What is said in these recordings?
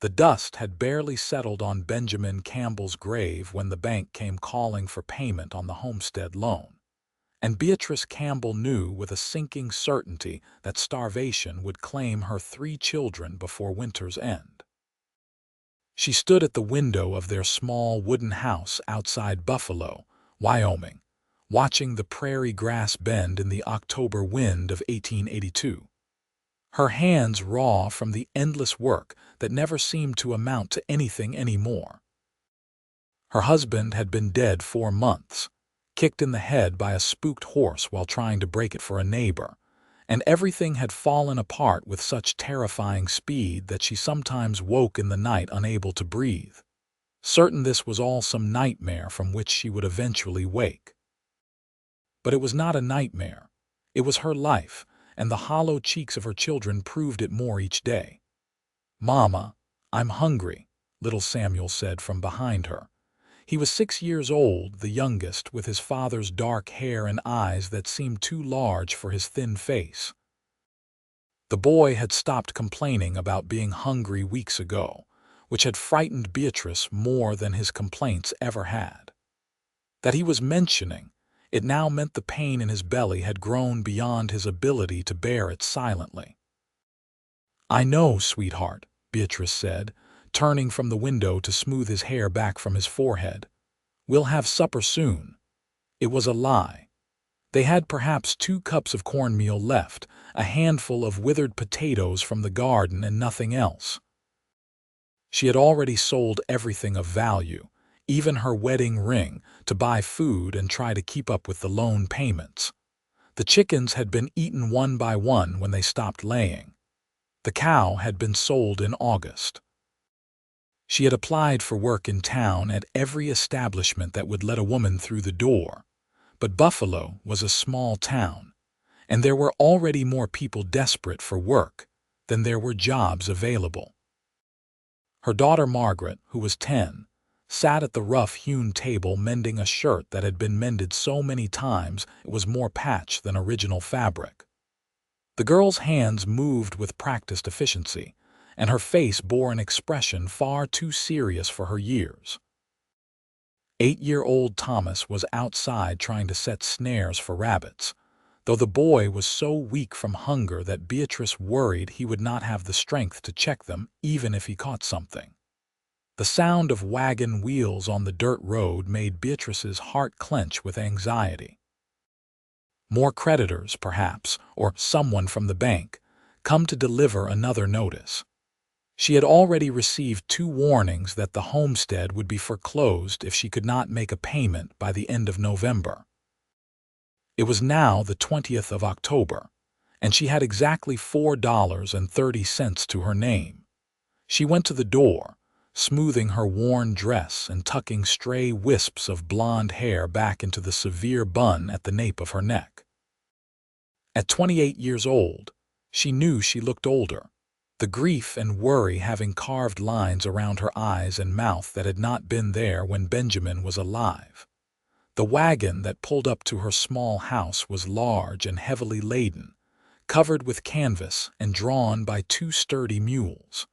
The dust had barely settled on Benjamin Campbell's grave when the bank came calling for payment on the homestead loan. And Beatrice Campbell knew with a sinking certainty that starvation would claim her 3 children before winter's end. She stood at the window of their small wooden house outside Buffalo, Wyoming, watching the prairie grass bend in the October wind of 1882. Her hands raw from the endless work that never seemed to amount to anything anymore. Her husband had been dead 4 months, kicked in the head by a spooked horse while trying to break it for a neighbor, and everything had fallen apart with such terrifying speed that she sometimes woke in the night unable to breathe, certain this was all some nightmare from which she would eventually wake. But it was not a nightmare. It was her life, and the hollow cheeks of her children proved it more each day. "Mama, I'm hungry," little Samuel said from behind her. He was 6 years old, the youngest, with his father's dark hair and eyes that seemed too large for his thin face. The boy had stopped complaining about being hungry weeks ago, which had frightened Beatrice more than his complaints ever had. That he was mentioning it now meant the pain in his belly had grown beyond his ability to bear it silently. "I know, sweetheart," Beatrice said, turning from the window to smooth his hair back from his forehead. "We'll have supper soon." It was a lie. They had perhaps 2 cups of cornmeal left, a handful of withered potatoes from the garden, and nothing else. She had already sold everything of value, even her wedding ring, to buy food and try to keep up with the loan payments. The chickens had been eaten one by one when they stopped laying. The cow had been sold in August. She had applied for work in town at every establishment that would let a woman through the door, but Buffalo was a small town, and there were already more people desperate for work than there were jobs available. Her daughter Margaret, who was 10, sat at the rough-hewn table mending a shirt that had been mended so many times it was more patch than original fabric. The girl's hands moved with practiced efficiency, and her face bore an expression far too serious for her years. 8-year-old Thomas was outside trying to set snares for rabbits, though the boy was so weak from hunger that Beatrice worried he would not have the strength to check them even if he caught something. The sound of wagon wheels on the dirt road made Beatrice's heart clench with anxiety. More creditors, perhaps, or someone from the bank, come to deliver another notice. She had already received 2 warnings that the homestead would be foreclosed if she could not make a payment by the end of November. It was now the 20th of October, and she had exactly $4.30 to her name. She went to the door, smoothing her worn dress and tucking stray wisps of blonde hair back into the severe bun at the nape of her neck. At 28 years old, she knew she looked older, the grief and worry having carved lines around her eyes and mouth that had not been there when Benjamin was alive. The wagon that pulled up to her small house was large and heavily laden, covered with canvas and drawn by 2 sturdy mules.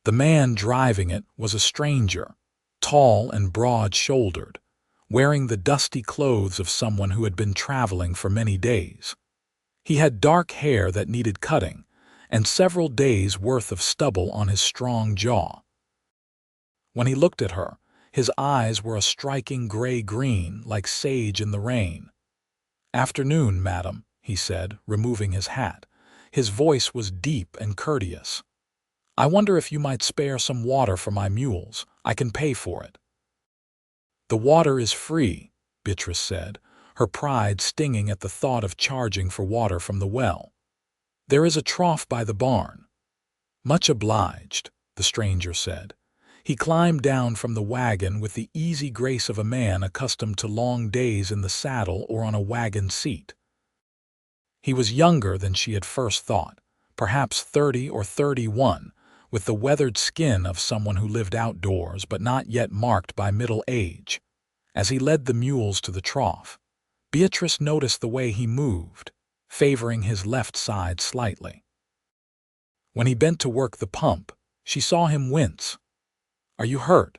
The man driving it was a stranger, tall and broad-shouldered, wearing the dusty clothes of someone who had been traveling for many days. He had dark hair that needed cutting, and several days' worth of stubble on his strong jaw. When he looked at her, his eyes were a striking gray-green like sage in the rain. "Afternoon, madam," he said, removing his hat. His voice was deep and courteous. "I wonder if you might spare some water for my mules. I can pay for it." "The water is free," Beatrice said, her pride stinging at the thought of charging for water from the well. "There is a trough by the barn." "Much obliged," the stranger said. He climbed down from the wagon with the easy grace of a man accustomed to long days in the saddle or on a wagon seat. He was younger than she had first thought, perhaps 30 or 31, with the weathered skin of someone who lived outdoors but not yet marked by middle age. As he led the mules to the trough, Beatrice noticed the way he moved, favoring his left side slightly. When he bent to work the pump, She saw him wince. "Are you hurt?"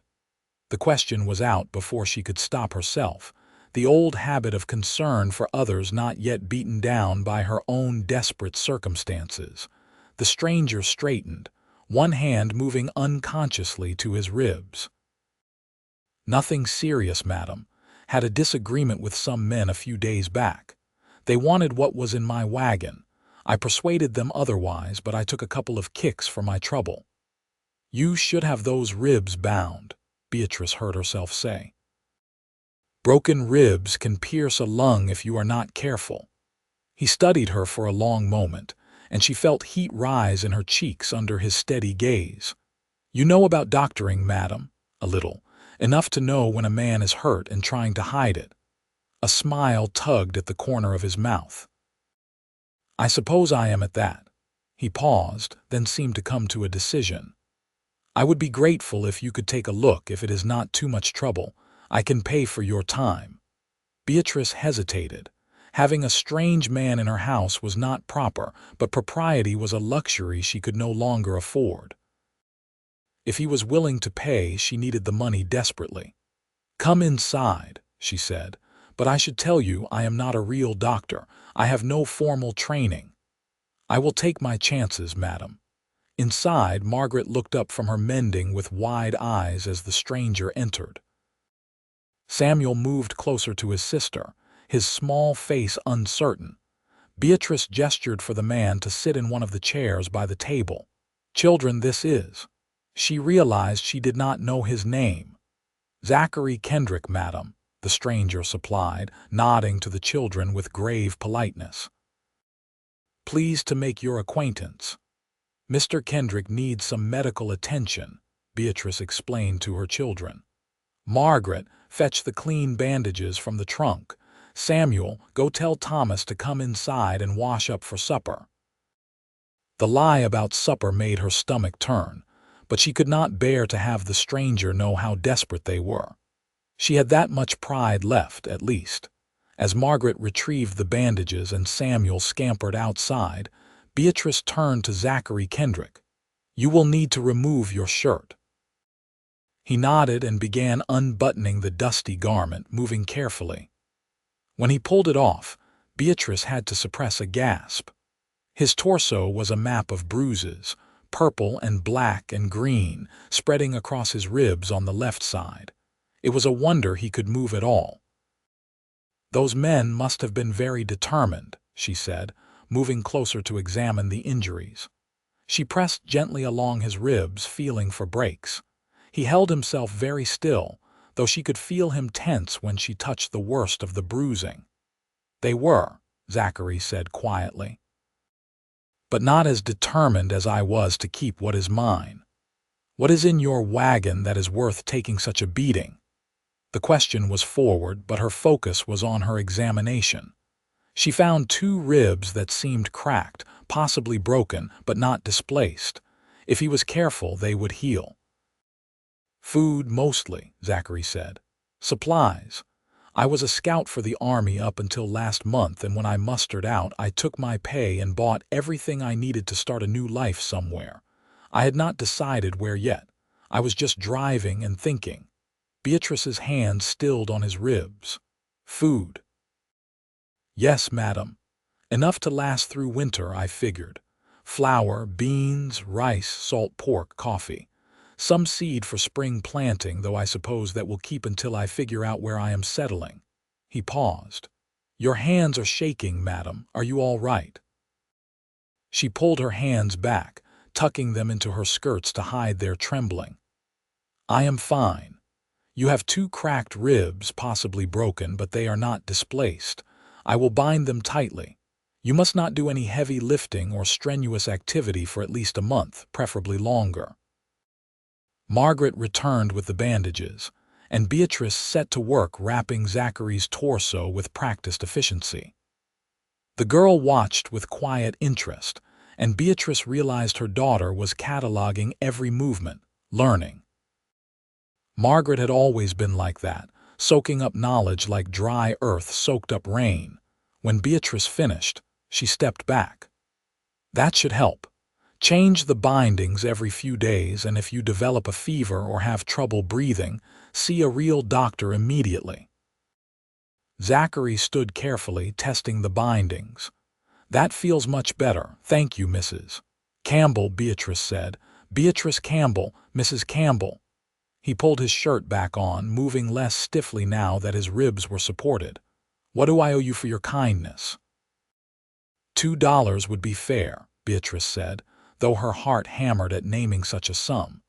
The question was out before she could stop herself, the old habit of concern for others not yet beaten down by her own desperate circumstances. The stranger straightened, one hand moving unconsciously to his ribs. "Nothing serious, madam. Had a disagreement with some men a few days back. They wanted what was in my wagon. I persuaded them otherwise, but I took a couple of kicks for my trouble." "You should have those ribs bound," Beatrice heard herself say. "Broken ribs can pierce a lung if you are not careful." He studied her for a long moment, and she felt heat rise in her cheeks under his steady gaze. "You know about doctoring, madam?" "A little. Enough to know when a man is hurt and trying to hide it." A smile tugged at the corner of his mouth. "I suppose I am at that." He paused, then seemed to come to a decision. "I would be grateful if you could take a look if it is not too much trouble. I can pay for your time." Beatrice hesitated. Having a strange man in her house was not proper, but propriety was a luxury she could no longer afford. If he was willing to pay, she needed the money desperately. "Come inside," she said, "but I should tell you I am not a real doctor. I have no formal training." "I will take my chances, madam." Inside, Margaret looked up from her mending with wide eyes as the stranger entered. Samuel moved closer to his sister, his small face uncertain. Beatrice gestured for the man to sit in one of the chairs by the table. "Children, this is—" She realized she did not know his name. "Zachary Kendrick, madam," the stranger supplied, nodding to the children with grave politeness. "Pleased to make your acquaintance. Mr. Kendrick needs some medical attention," Beatrice explained to her children. "Margaret, fetch the clean bandages from the trunk. Samuel, go tell Thomas to come inside and wash up for supper." The lie about supper made her stomach turn, but she could not bear to have the stranger know how desperate they were. She had that much pride left, at least. As Margaret retrieved the bandages and Samuel scampered outside, Beatrice turned to Zachary Kendrick. "You will need to remove your shirt." He nodded and began unbuttoning the dusty garment, moving carefully. When he pulled it off, Beatrice had to suppress a gasp. His torso was a map of bruises, purple and black and green, spreading across his ribs on the left side. It was a wonder he could move at all. "Those men must have been very determined," she said, moving closer to examine the injuries. She pressed gently along his ribs, feeling for breaks. He held himself very still, though she could feel him tense when she touched the worst of the bruising. "They were," Zachary said quietly. "But not as determined as I was to keep what is mine. What is in your wagon that is worth taking such a beating?" The question was forward, but her focus was on her examination. She found 2 ribs that seemed cracked, possibly broken, but not displaced. If he was careful, they would heal. "Food mostly," Zachary said. "Supplies. I was a scout for the army up until last month, and when I mustered out, I took my pay and bought everything I needed to start a new life somewhere. I had not decided where yet. I was just driving and thinking." Beatrice's hand stilled on his ribs. "Food." "Yes, madam. Enough to last through winter, I figured. Flour, beans, rice, salt pork, coffee. Some seed for spring planting, though I suppose that will keep until I figure out where I am settling." He paused. "Your hands are shaking, madam. Are you all right?" She pulled her hands back, tucking them into her skirts to hide their trembling. "I am fine. You have 2 cracked ribs, possibly broken, but they are not displaced. I will bind them tightly. You must not do any heavy lifting or strenuous activity for at least a month, preferably longer." Margaret returned with the bandages, and Beatrice set to work wrapping Zachary's torso with practiced efficiency. The girl watched with quiet interest, and Beatrice realized her daughter was cataloging every movement, learning. Margaret had always been like that, soaking up knowledge like dry earth soaked up rain. When Beatrice finished, she stepped back. "That should help. Change the bindings every few days, and if you develop a fever or have trouble breathing, see a real doctor immediately. Zachary stood carefully, testing the bindings. That feels much better, thank you, Mrs. Campbell, Beatrice said. Beatrice Campbell, Mrs. Campbell. He pulled his shirt back on, moving less stiffly now that his ribs were supported. What do I owe you for your kindness? $2 would be fair, Beatrice said, though her heart hammered at naming such a sum.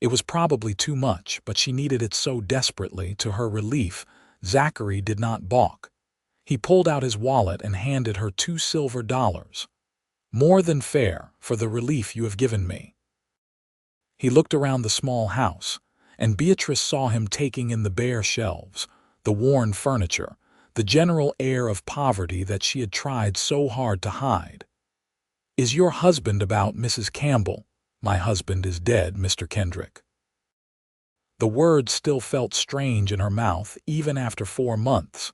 It was probably too much, but she needed it so desperately. To her relief, Zachary did not balk. He pulled out his wallet and handed her $2 silver. More than fair for the relief you have given me. He looked around the small house, and Beatrice saw him taking in the bare shelves, the worn furniture, the general air of poverty that she had tried so hard to hide. Is your husband about, Mrs. Campbell? My husband is dead, Mr. Kendrick. The words still felt strange in her mouth even after 4 months.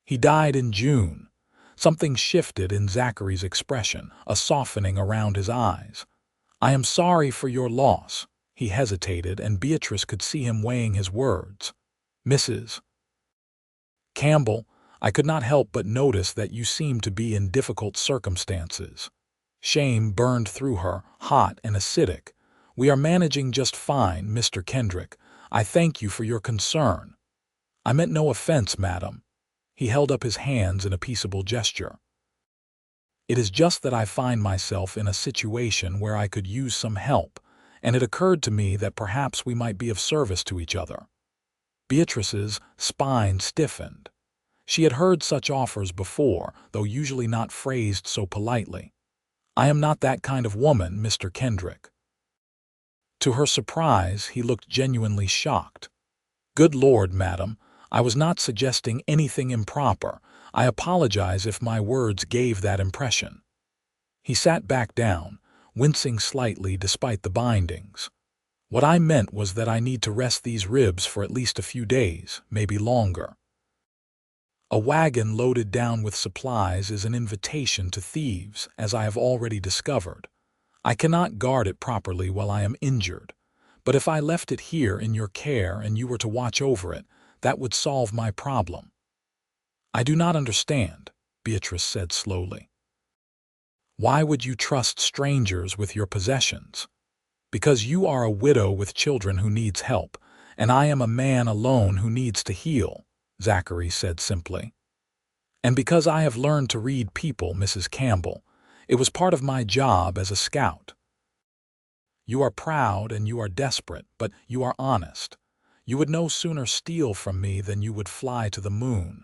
He died in June. Something shifted in Zachary's expression, a softening around his eyes. I am sorry for your loss. He hesitated, and Beatrice could see him weighing his words. Mrs. Campbell, I could not help but notice that you seem to be in difficult circumstances. Shame burned through her, hot and acidic. We are managing just fine, Mr. Kendrick. I thank you for your concern. I meant no offense, madam. He held up his hands in a peaceable gesture. It is just that I find myself in a situation where I could use some help, and it occurred to me that perhaps we might be of service to each other. Beatrice's spine stiffened. She had heard such offers before, though usually not phrased so politely. I am not that kind of woman, Mr. Kendrick. To her surprise, he looked genuinely shocked. Good Lord, madam, I was not suggesting anything improper. I apologize if my words gave that impression. He sat back down, wincing slightly despite the bindings. What I meant was that I need to rest these ribs for at least a few days, maybe longer. A wagon loaded down with supplies is an invitation to thieves, as I have already discovered. I cannot guard it properly while I am injured, but if I left it here in your care and you were to watch over it, that would solve my problem. I do not understand, Beatrice said slowly. Why would you trust strangers with your possessions? Because you are a widow with children who needs help, and I am a man alone who needs to heal, Zachary said simply. And because I have learned to read people, Mrs. Campbell, it was part of my job as a scout. You are proud and you are desperate, but you are honest. You would no sooner steal from me than you would fly to the moon.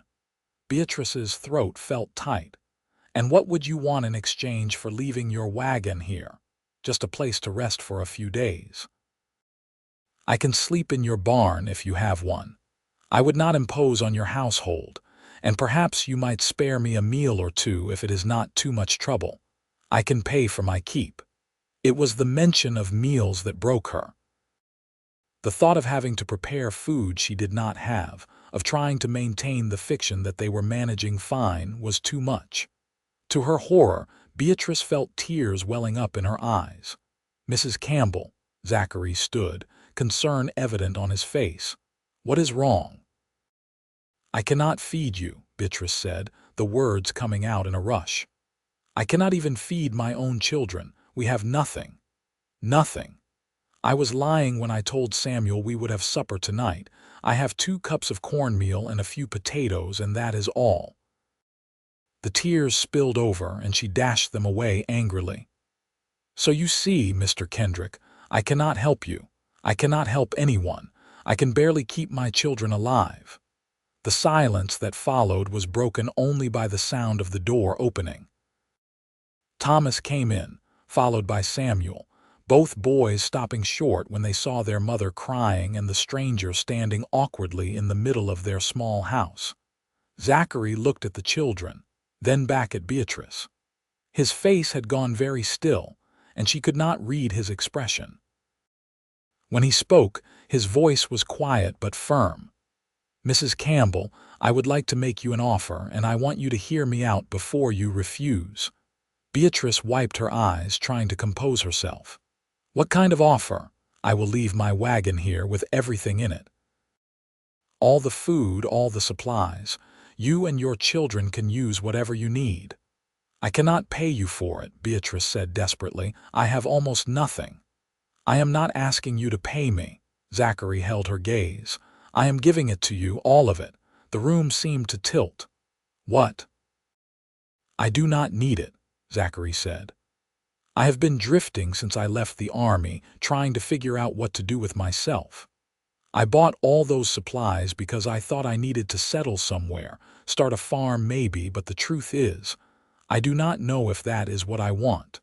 Beatrice's throat felt tight. And what would you want in exchange for leaving your wagon here? Just a place to rest for a few days. I can sleep in your barn if you have one. I would not impose on your household, and perhaps you might spare me a meal or two if it is not too much trouble. I can pay for my keep. It was the mention of meals that broke her. The thought of having to prepare food she did not have, of trying to maintain the fiction that they were managing fine, was too much. To her horror, Beatrice felt tears welling up in her eyes. Mrs. Campbell, Zachary stood, concern evident on his face. What is wrong? I cannot feed you, Beatrice said, the words coming out in a rush. I cannot even feed my own children. We have nothing. Nothing. I was lying when I told Samuel we would have supper tonight. I have 2 cups of cornmeal and a few potatoes, and that is all. The tears spilled over, and she dashed them away angrily. So you see, Mr. Kendrick, I cannot help you. I cannot help anyone. I can barely keep my children alive. The silence that followed was broken only by the sound of the door opening. Thomas came in, followed by Samuel, both boys stopping short when they saw their mother crying and the stranger standing awkwardly in the middle of their small house. Zachary looked at the children, then back at Beatrice. His face had gone very still, and she could not read his expression. When he spoke, his voice was quiet but firm. Mrs. Campbell, I would like to make you an offer, and I want you to hear me out before you refuse. Beatrice wiped her eyes, trying to compose herself. "What kind of offer? I will leave my wagon here with everything in it. All the food, all the supplies. You and your children can use whatever you need." "I cannot pay you for it," Beatrice said desperately. "I have almost nothing." "I am not asking you to pay me." Zachary held her gaze. "I am giving it to you, all of it." The room seemed to tilt. "What?" "I do not need it," Zachary said. "I have been drifting since I left the army, trying to figure out what to do with myself. I bought all those supplies because I thought I needed to settle somewhere, start a farm maybe, but the truth is, I do not know if that is what I want.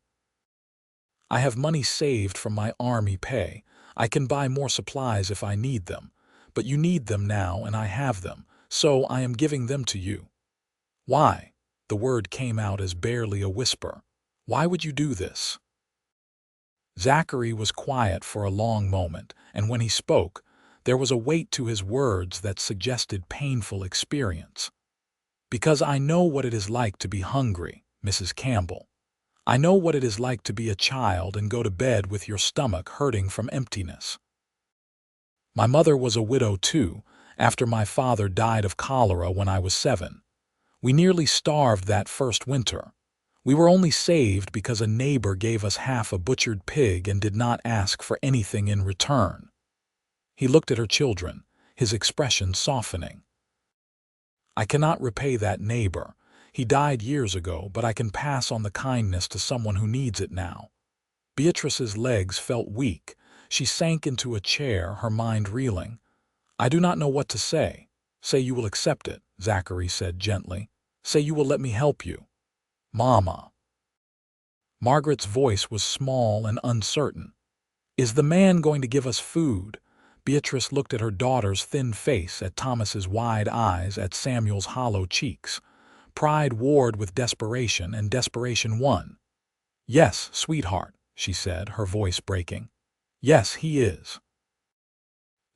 I have money saved from my army pay. I can buy more supplies if I need them, but you need them now and I have them, so I am giving them to you." "Why?" The word came out as barely a whisper. "Why would you do this?" Zachary was quiet for a long moment, and when he spoke, there was a weight to his words that suggested painful experience. "Because I know what it is like to be hungry, Mrs. Campbell. I know what it is like to be a child and go to bed with your stomach hurting from emptiness. My mother was a widow too, after my father died of cholera when I was 7. We nearly starved that first winter. We were only saved because a neighbor gave us half a butchered pig and did not ask for anything in return." He looked at her children, his expression softening. "I cannot repay that neighbor. He died years ago, but I can pass on the kindness to someone who needs it now." Beatrice's legs felt weak. She sank into a chair, her mind reeling. "I do not know what to say." "Say you will accept it," Zachary said gently. "Say you will let me help you." "Mama." Margaret's voice was small and uncertain. "Is the man going to give us food?" Beatrice looked at her daughter's thin face, at Thomas's wide eyes, at Samuel's hollow cheeks. Pride warred with desperation, and desperation won. "Yes, sweetheart," she said, her voice breaking. "Yes, he is."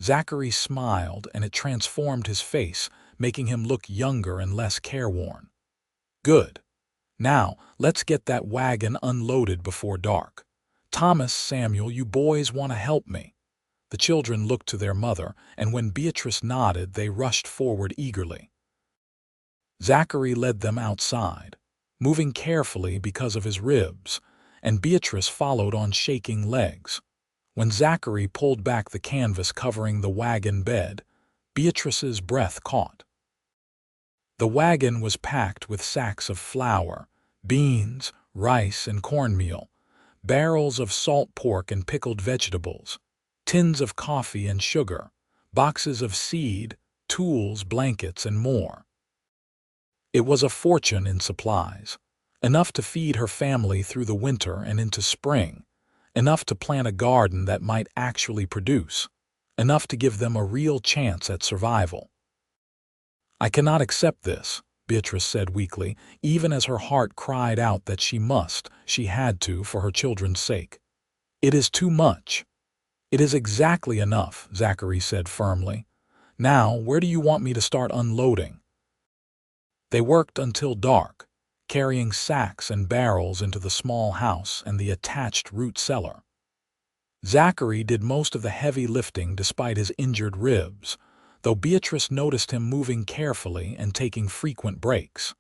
Zachary smiled, and it transformed his face, making him look younger and less careworn. "Good. Now, let's get that wagon unloaded before dark. Thomas, Samuel, you boys want to help me." The children looked to their mother, and when Beatrice nodded, they rushed forward eagerly. Zachary led them outside, moving carefully because of his ribs, and Beatrice followed on shaking legs. When Zachary pulled back the canvas covering the wagon bed, Beatrice's breath caught. The wagon was packed with sacks of flour, beans, rice, and cornmeal, barrels of salt pork and pickled vegetables, tins of coffee and sugar, boxes of seed, tools, blankets, and more. It was a fortune in supplies, enough to feed her family through the winter and into spring, enough to plant a garden that might actually produce, enough to give them a real chance at survival. "I cannot accept this," Beatrice said weakly, even as her heart cried out that she had to, for her children's sake. "It is too much." "It is exactly enough," Zachary said firmly. "Now, where do you want me to start unloading?" They worked until dark, carrying sacks and barrels into the small house and the attached root cellar. Zachary did most of the heavy lifting despite his injured ribs, though Beatrice noticed him moving carefully and taking frequent breaks.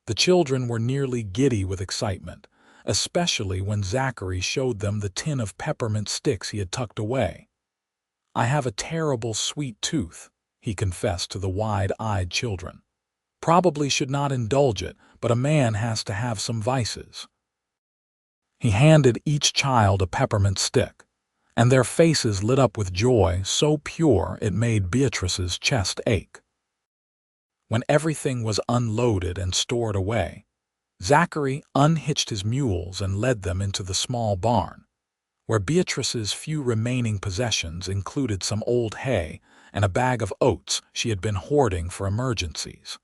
The children were nearly giddy with excitement, especially when Zachary showed them the tin of peppermint sticks he had tucked away. "I have a terrible sweet tooth," he confessed to the wide-eyed children. "Probably should not indulge it, but a man has to have some vices." He handed each child a peppermint stick, and their faces lit up with joy so pure it made Beatrice's chest ache. When everything was unloaded and stored away, Zachary unhitched his mules and led them into the small barn, where Beatrice's few remaining possessions included some old hay and a bag of oats she had been hoarding for emergencies.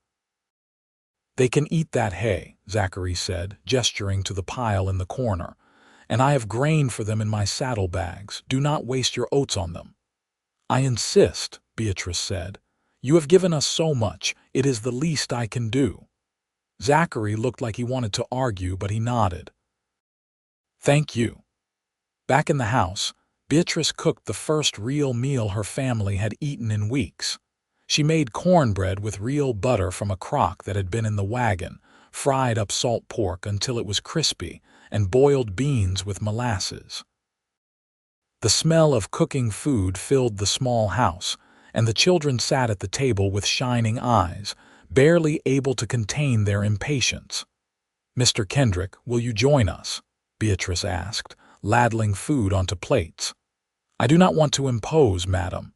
"They can eat that hay," Zachary said, gesturing to the pile in the corner, "and I have grain for them in my saddlebags. Do not waste your oats on them." "I insist," Beatrice said. "You have given us so much, it is the least I can do." Zachary looked like he wanted to argue, but he nodded. "Thank you." Back in the house, Beatrice cooked the first real meal her family had eaten in weeks. She made cornbread with real butter from a crock that had been in the wagon, fried up salt pork until it was crispy, and boiled beans with molasses. The smell of cooking food filled the small house, and the children sat at the table with shining eyes, barely able to contain their impatience. "Mr. Kendrick, will you join us?" Beatrice asked, ladling food onto plates. "I do not want to impose, madam.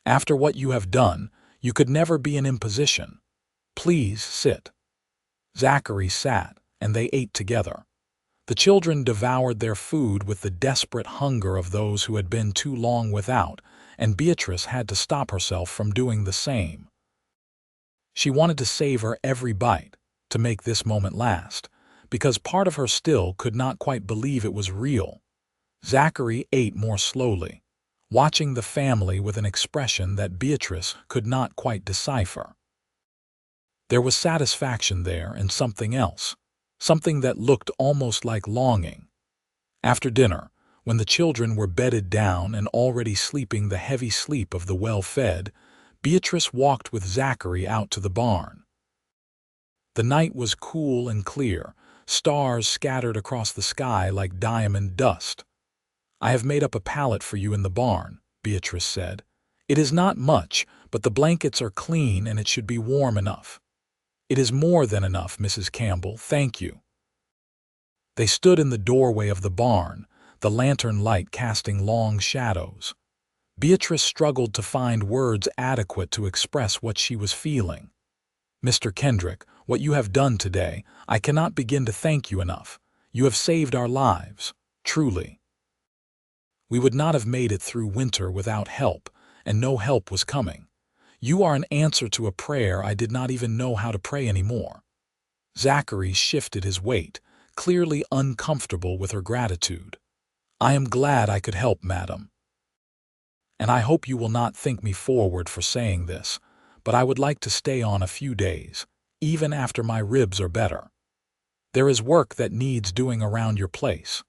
After what you have done, you could never be an imposition. Please sit." Zachary sat, and they ate together. The children devoured their food with the desperate hunger of those who had been too long without, and Beatrice had to stop herself from doing the same. She wanted to savor every bite, to make this moment last, because part of her still could not quite believe it was real. Zachary ate more slowly, watching the family with an expression that Beatrice could not quite decipher. There was satisfaction there and something else, something that looked almost like longing. After dinner, when the children were bedded down and already sleeping the heavy sleep of the well-fed, Beatrice walked with Zachary out to the barn. The night was cool and clear, stars scattered across the sky like diamond dust. "I have made up a pallet for you in the barn," Beatrice said. "It is not much, but the blankets are clean and it should be warm enough." "It is more than enough, Mrs. Campbell, thank you." They stood in the doorway of the barn, the lantern light casting long shadows. Beatrice struggled to find words adequate to express what she was feeling. "Mr. Kendrick, what you have done today, I cannot begin to thank you enough. You have saved our lives, truly. We would not have made it through winter without help, and no help was coming. You are an answer to a prayer I did not even know how to pray anymore." Zachary shifted his weight, clearly uncomfortable with her gratitude. "I am glad I could help, madam. And I hope you will not think me forward for saying this, but I would like to stay on a few days, even after my ribs are better. There is work that needs doing around your place.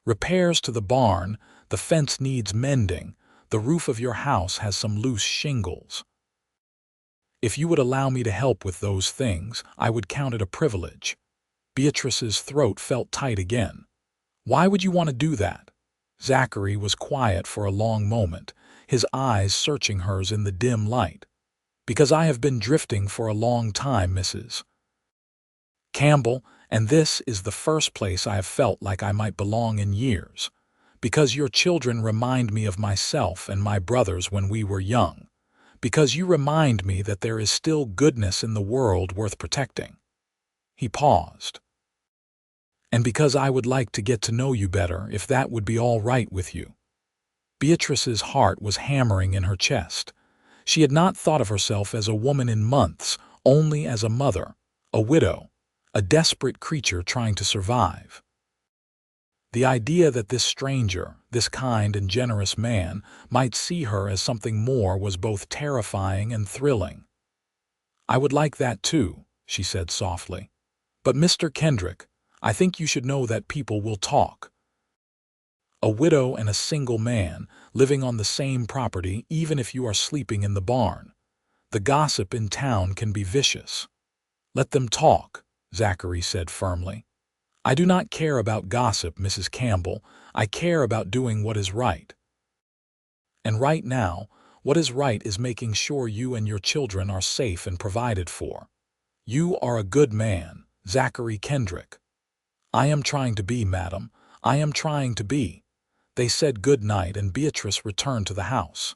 Repairs to the barn, the fence needs mending, the roof of your house has some loose shingles. If you would allow me to help with those things, I would count it a privilege." Beatrice's throat felt tight again. "Why would you want to do that?" Zachary was quiet for a long moment, his eyes searching hers in the dim light. "Because I have been drifting for a long time, Mrs. Campbell, and this is the first place I have felt like I might belong in years. Because your children remind me of myself and my brothers when we were young. Because you remind me that there is still goodness in the world worth protecting." He paused. "And because I would like to get to know you better, if that would be all right with you." Beatrice's heart was hammering in her chest. She had not thought of herself as a woman in months, only as a mother, a widow, a desperate creature trying to survive. The idea that this stranger, this kind and generous man, might see her as something more was both terrifying and thrilling. "I would like that too," she said softly. "But Mr. Kendrick, I think you should know that people will talk. A widow and a single man, living on the same property even if you are sleeping in the barn. The gossip in town can be vicious." "Let them talk," Zachary said firmly. "I do not care about gossip, Mrs. Campbell. I care about doing what is right. And right now, what is right is making sure you and your children are safe and provided for. You are a good man, Zachary Kendrick." "I am trying to be, madam. I am trying to be." They said good night and Beatrice returned to the house.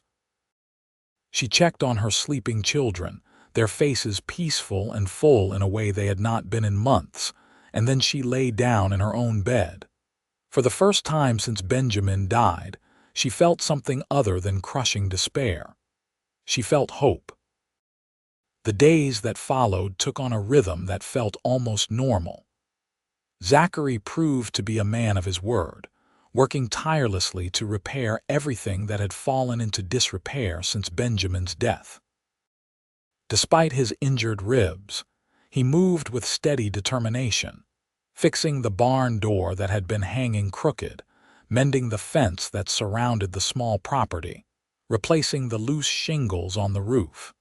She checked on her sleeping children, their faces peaceful and full in a way they had not been in months, and then she lay down in her own bed. For the first time since Benjamin died, she felt something other than crushing despair. She felt hope. The days that followed took on a rhythm that felt almost normal. Zachary proved to be a man of his word, working tirelessly to repair everything that had fallen into disrepair since Benjamin's death. Despite his injured ribs, He moved with steady determination, fixing the barn door that had been hanging crooked, mending the fence that surrounded the small property, replacing the loose shingles on the roof.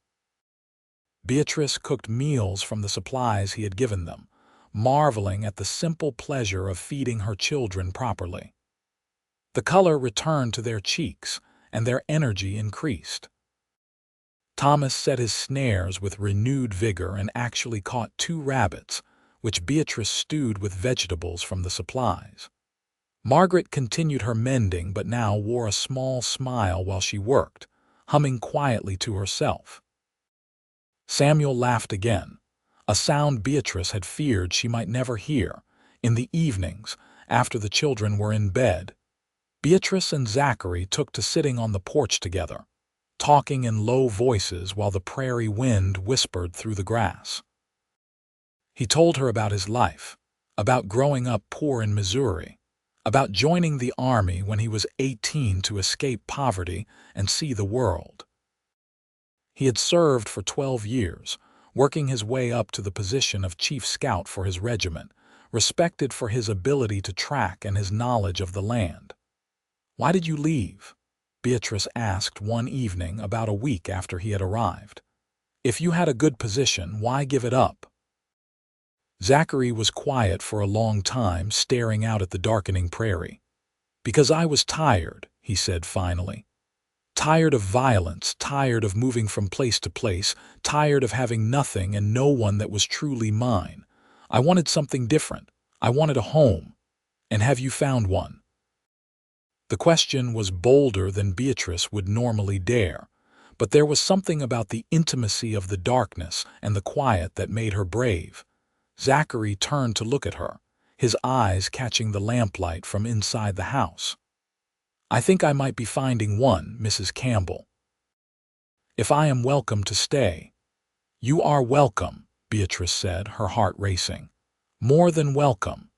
Beatrice cooked meals from the supplies he had given them, marveling at the simple pleasure of feeding her children properly. The color returned to their cheeks, and their energy increased. Thomas set his snares with renewed vigor and actually caught 2 rabbits, which Beatrice stewed with vegetables from the supplies. Margaret continued her mending but now wore a small smile while she worked, humming quietly to herself. Samuel laughed again, a sound Beatrice had feared she might never hear. In the evenings, after the children were in bed, Beatrice and Zachary took to sitting on the porch together, talking in low voices while the prairie wind whispered through the grass. He told her about his life, about growing up poor in Missouri, about joining the army when he was 18 to escape poverty and see the world. He had served for 12 years, working his way up to the position of chief scout for his regiment, respected for his ability to track and his knowledge of the land. "Why did you leave?" Beatrice asked one evening about a week after he had arrived. "If you had a good position, why give it up?" Zachary was quiet for a long time, staring out at the darkening prairie. "Because I was tired," he said finally. "Tired of violence, tired of moving from place to place, tired of having nothing and no one that was truly mine. I wanted something different. I wanted a home. And have you found one?" The question was bolder than Beatrice would normally dare, but there was something about the intimacy of the darkness and the quiet that made her brave. Zachary turned to look at her, his eyes catching the lamplight from inside the house. "I think I might be finding one, Mrs. Campbell. If I am welcome to stay." "You are welcome," Beatrice said, her heart racing. "More than welcome."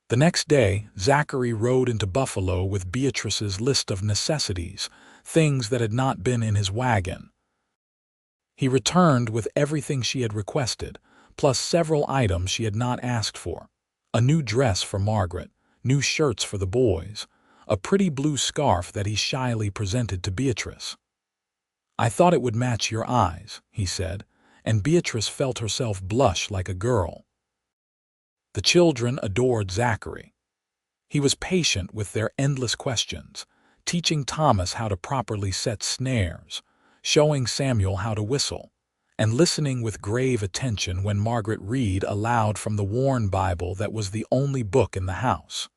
The next day, Zachary rode into Buffalo with Beatrice's list of necessities, things that had not been in his wagon. He returned with everything she had requested, plus several items she had not asked for: a new dress for Margaret, new shirts for the boys, a pretty blue scarf that he shyly presented to Beatrice. "I thought it would match your eyes," he said, and Beatrice felt herself blush like a girl. The children adored Zachary. He was patient with their endless questions, teaching Thomas how to properly set snares, showing Samuel how to whistle, and listening with grave attention when Margaret read aloud from the worn Bible that was the only book in the house.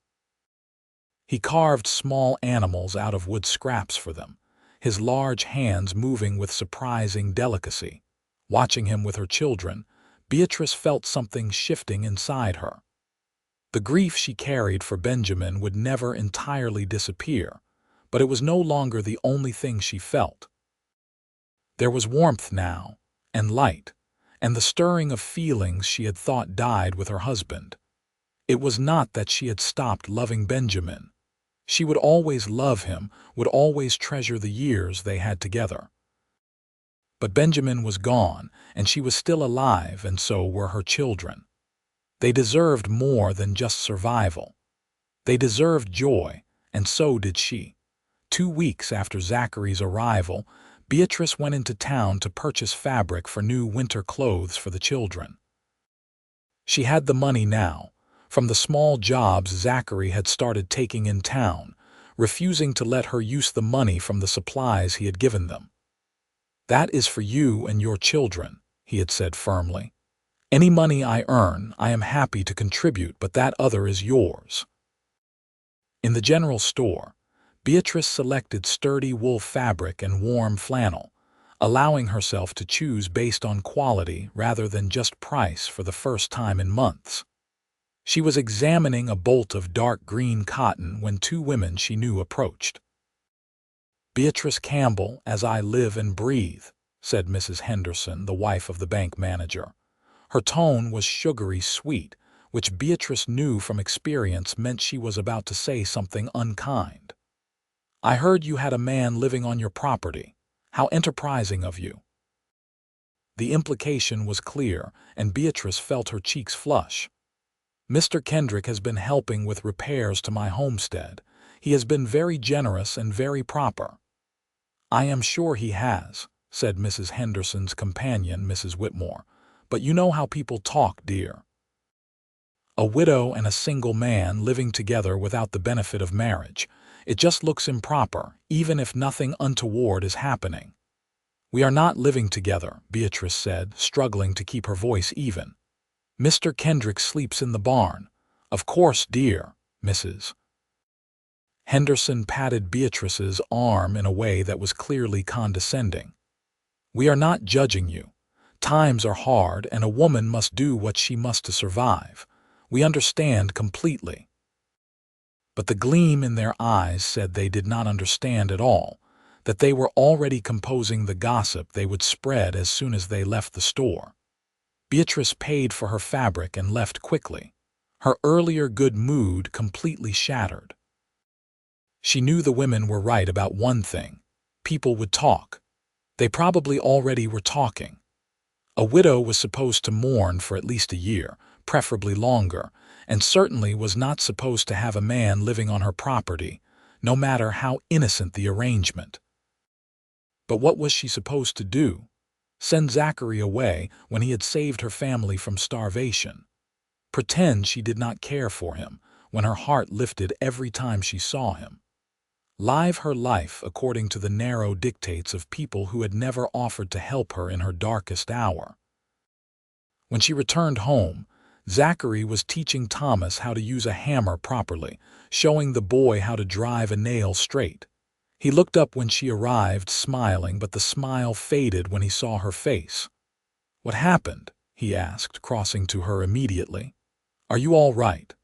He carved small animals out of wood scraps for them, his large hands moving with surprising delicacy. Watching him with her children, Beatrice felt something shifting inside her. The grief she carried for Benjamin would never entirely disappear, but it was no longer the only thing she felt. There was warmth now, and light, and the stirring of feelings she had thought died with her husband. It was not that she had stopped loving Benjamin. She would always love him, would always treasure the years they had together. But Benjamin was gone, and she was still alive, and so were her children. They deserved more than just survival. They deserved joy, and so did she. 2 weeks after Zachary's arrival, Beatrice went into town to purchase fabric for new winter clothes for the children. She had the money now, from the small jobs Zachary had started taking in town, refusing to let her use the money from the supplies he had given them. "That is for you and your children," he had said firmly. "Any money I earn, I am happy to contribute, but that other is yours." In the general store, Beatrice selected sturdy wool fabric and warm flannel, allowing herself to choose based on quality rather than just price for the first time in months. She was examining a bolt of dark green cotton when 2 women she knew approached. "Beatrice Campbell, as I live and breathe," said Mrs. Henderson, the wife of the bank manager. Her tone was sugary sweet, which Beatrice knew from experience meant she was about to say something unkind. "I heard you had a man living on your property. How enterprising of you." The implication was clear, and Beatrice felt her cheeks flush. "Mr. Kendrick has been helping with repairs to my homestead. He has been very generous and very proper." "I am sure he has," said Mrs. Henderson's companion, Mrs. Whitmore. "But you know how people talk, dear. A widow and a single man living together without the benefit of marriage. It just looks improper, even if nothing untoward is happening." "We are not living together," Beatrice said, struggling to keep her voice even. "Mr. Kendrick sleeps in the barn." "Of course, dear." Mrs. Henderson patted Beatrice's arm in a way that was clearly condescending. "We are not judging you. Times are hard, and a woman must do what she must to survive. We understand completely." But the gleam in their eyes said they did not understand at all, that they were already composing the gossip they would spread as soon as they left the store. Beatrice paid for her fabric and left quickly, her earlier good mood completely shattered. She knew the women were right about one thing: people would talk. They probably already were talking. A widow was supposed to mourn for at least a year, preferably longer, and certainly was not supposed to have a man living on her property, no matter how innocent the arrangement. But what was she supposed to do? Send Zachary away when he had saved her family from starvation? Pretend she did not care for him when her heart lifted every time she saw him? Live her life according to the narrow dictates of people who had never offered to help her in her darkest hour? When she returned home, Zachary was teaching Thomas how to use a hammer properly, showing the boy how to drive a nail straight. He looked up when she arrived, smiling, but the smile faded when he saw her face. "What happened?" he asked, crossing to her immediately. "Are you all right?"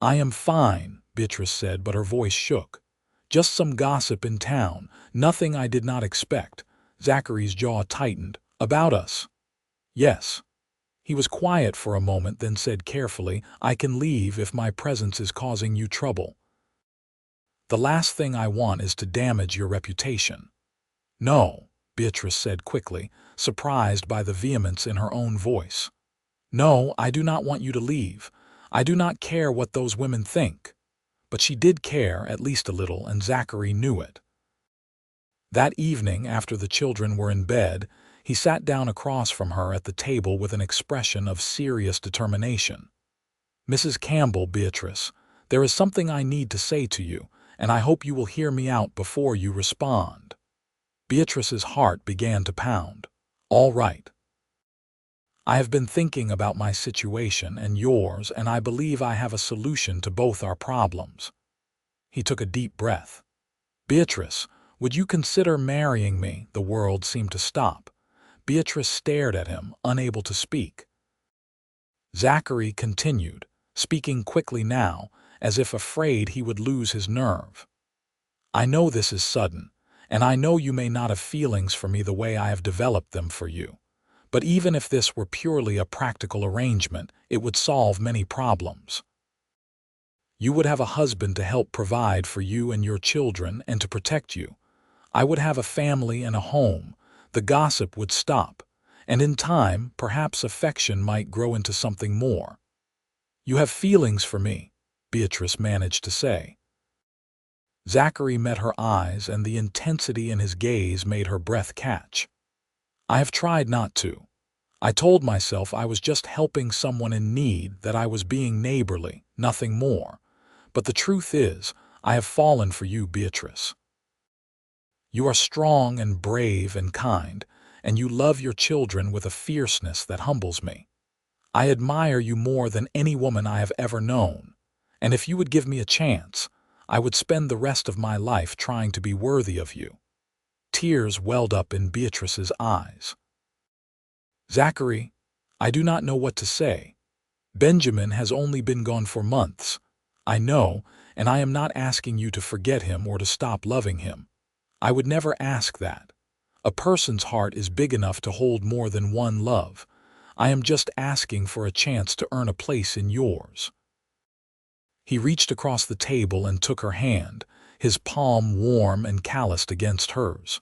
"I am fine," Beatrice said, but her voice shook. "Just some gossip in town, nothing I did not expect." Zachary's jaw tightened. "About us?" "Yes." He was quiet for a moment, then said carefully, "I can leave if my presence is causing you trouble." "The last thing I want is to damage your reputation." "No," Beatrice said quickly, surprised by the vehemence in her own voice. "No, I do not want you to leave. I do not care what those women think." But she did care, at least a little, and Zachary knew it. That evening, after the children were in bed, he sat down across from her at the table with an expression of serious determination. "Mrs. Campbell, Beatrice, there is something I need to say to you, and I hope you will hear me out before you respond." Beatrice's heart began to pound. "All right." "I have been thinking about my situation and yours, and I believe I have a solution to both our problems." He took a deep breath. "Beatrice, would you consider marrying me?" The world seemed to stop. Beatrice stared at him, unable to speak. Zachary continued, speaking quickly now, as if afraid he would lose his nerve. "I know this is sudden, and I know you may not have feelings for me the way I have developed them for you. But even if this were purely a practical arrangement, it would solve many problems. You would have a husband to help provide for you and your children and to protect you. I would have a family and a home. The gossip would stop, and in time, perhaps affection might grow into something more." "You have feelings for me," Beatrice managed to say. Zachary met her eyes, and the intensity in his gaze made her breath catch. "I have tried not to. I told myself I was just helping someone in need, that I was being neighborly, nothing more. But the truth is, I have fallen for you, Beatrice. You are strong and brave and kind, and you love your children with a fierceness that humbles me. I admire you more than any woman I have ever known, and if you would give me a chance, I would spend the rest of my life trying to be worthy of you." Tears welled up in Beatrice's eyes. "Zachary, I do not know what to say. Benjamin has only been gone for months. I know, and I am not asking you to forget him or to stop loving him. I would never ask that. A person's heart is big enough to hold more than one love. I am just asking for a chance to earn a place in yours." He reached across the table and took her hand, his palm warm and calloused against hers.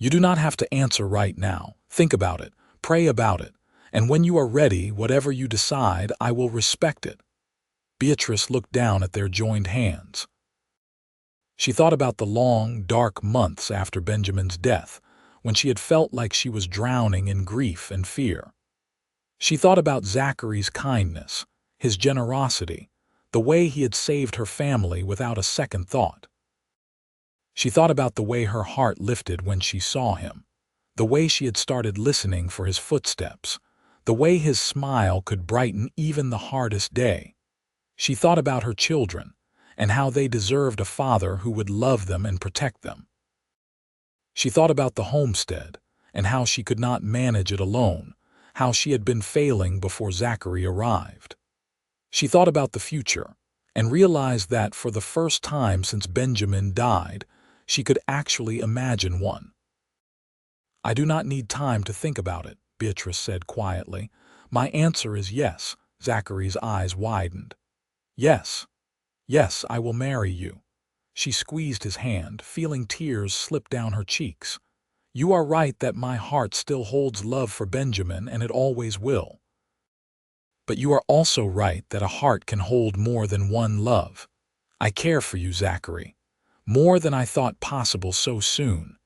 You do not have to answer right now. Think about it, pray about it, and when you are ready, whatever you decide, I will respect it." Beatrice looked down at their joined hands. She thought about the long, dark months after Benjamin's death, when she had felt like she was drowning in grief and fear. She thought about Zachary's kindness, his generosity, the way he had saved her family without a second thought. She thought about the way her heart lifted when she saw him, the way she had started listening for his footsteps, the way his smile could brighten even the hardest day. She thought about her children, and how they deserved a father who would love them and protect them. She thought about the homestead, and how she could not manage it alone, how she had been failing before Zachary arrived. She thought about the future, and realized that for the first time since Benjamin died, she could actually imagine one. "I do not need time to think about it," Beatrice said quietly. "My answer is yes." Zachary's eyes widened. "Yes. Yes, I will marry you." She squeezed his hand, feeling tears slip down her cheeks. "You are right that my heart still holds love for Benjamin, and it always will. But you are also right that a heart can hold more than one love. I care for you, Zachary, more than I thought possible so soon.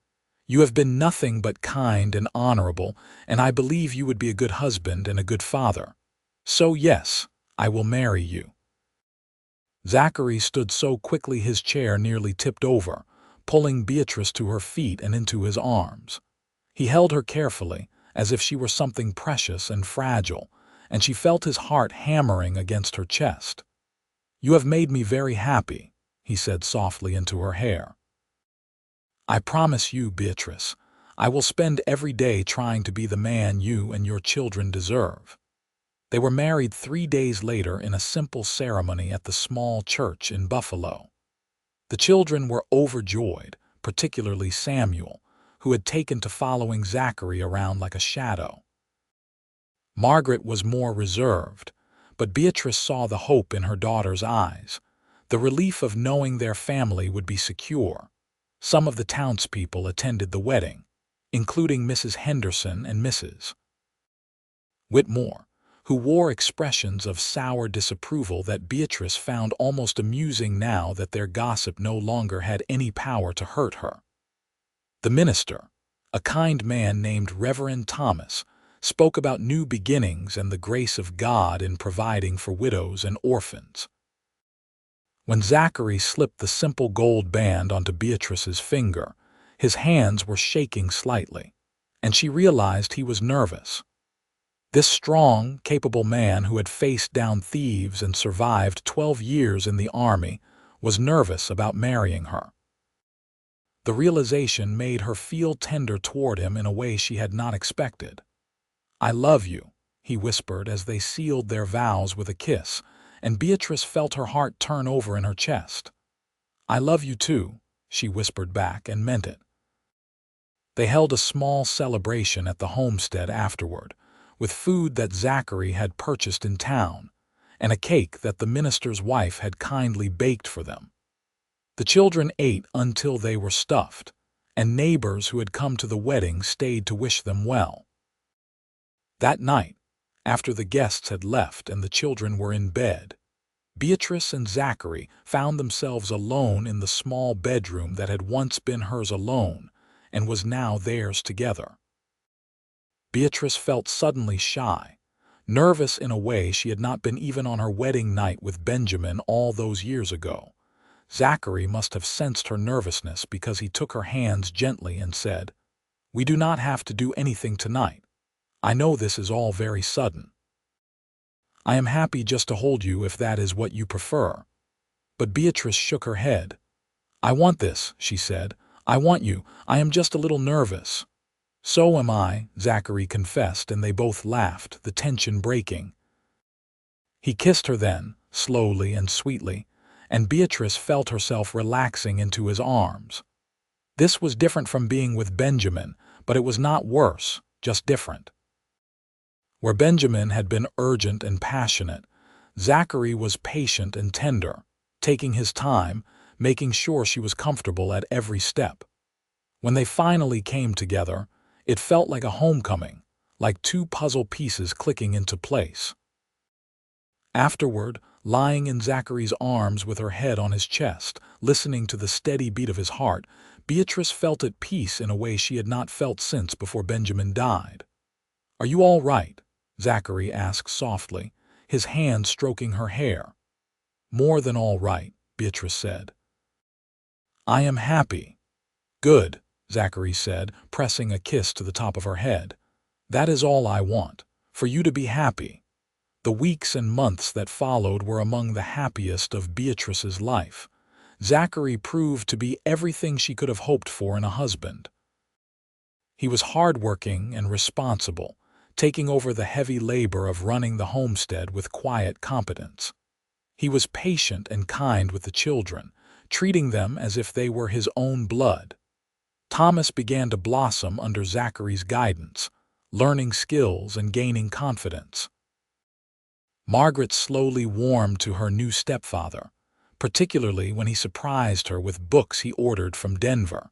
You have been nothing but kind and honorable, and I believe you would be a good husband and a good father. So yes, I will marry you." Zachary stood so quickly his chair nearly tipped over, pulling Beatrice to her feet and into his arms. He held her carefully, as if she were something precious and fragile, and she felt his heart hammering against her chest. "You have made me very happy," he said softly into her hair. "I promise you, Beatrice, I will spend every day trying to be the man you and your children deserve." They were married 3 days later in a simple ceremony at the small church in Buffalo. The children were overjoyed, particularly Samuel, who had taken to following Zachary around like a shadow. Margaret was more reserved, but Beatrice saw the hope in her daughter's eyes, the relief of knowing their family would be secure. Some of the townspeople attended the wedding, including Mrs. Henderson and Mrs. Whitmore, who wore expressions of sour disapproval that Beatrice found almost amusing now that their gossip no longer had any power to hurt her. The minister, a kind man named Reverend Thomas, spoke about new beginnings and the grace of God in providing for widows and orphans. When Zachary slipped the simple gold band onto Beatrice's finger, his hands were shaking slightly, and she realized he was nervous. This strong, capable man who had faced down thieves and survived 12 years in the army was nervous about marrying her. The realization made her feel tender toward him in a way she had not expected. "I love you," he whispered as they sealed their vows with a kiss, and Beatrice felt her heart turn over in her chest. "I love you too," she whispered back and meant it. They held a small celebration at the homestead afterward, with food that Zachary had purchased in town, and a cake that the minister's wife had kindly baked for them. The children ate until they were stuffed, and neighbors who had come to the wedding stayed to wish them well. That night, after the guests had left and the children were in bed, Beatrice and Zachary found themselves alone in the small bedroom that had once been hers alone and was now theirs together. Beatrice felt suddenly shy, nervous in a way she had not been even on her wedding night with Benjamin all those years ago. Zachary must have sensed her nervousness because he took her hands gently and said, "We do not have to do anything tonight. I know this is all very sudden. I am happy just to hold you if that is what you prefer." But Beatrice shook her head. "I want this," she said. "I want you. I am just a little nervous." "So am I," Zachary confessed, and they both laughed, the tension breaking. He kissed her then, slowly and sweetly, and Beatrice felt herself relaxing into his arms. This was different from being with Benjamin, but it was not worse, just different. Where Benjamin had been urgent and passionate, Zachary was patient and tender, taking his time, making sure she was comfortable at every step. When they finally came together, it felt like a homecoming, like two puzzle pieces clicking into place. Afterward, lying in Zachary's arms with her head on his chest, listening to the steady beat of his heart, Beatrice felt at peace in a way she had not felt since before Benjamin died. "Are you all right?" Zachary asked softly, his hand stroking her hair. "More than all right," Beatrice said. "I am happy." "Good," Zachary said, pressing a kiss to the top of her head. "That is all I want, for you to be happy." The weeks and months that followed were among the happiest of Beatrice's life. Zachary proved to be everything she could have hoped for in a husband. He was hardworking and responsible, taking over the heavy labor of running the homestead with quiet competence. He was patient and kind with the children, treating them as if they were his own blood. Thomas began to blossom under Zachary's guidance, learning skills and gaining confidence. Margaret slowly warmed to her new stepfather, particularly when he surprised her with books he ordered from Denver,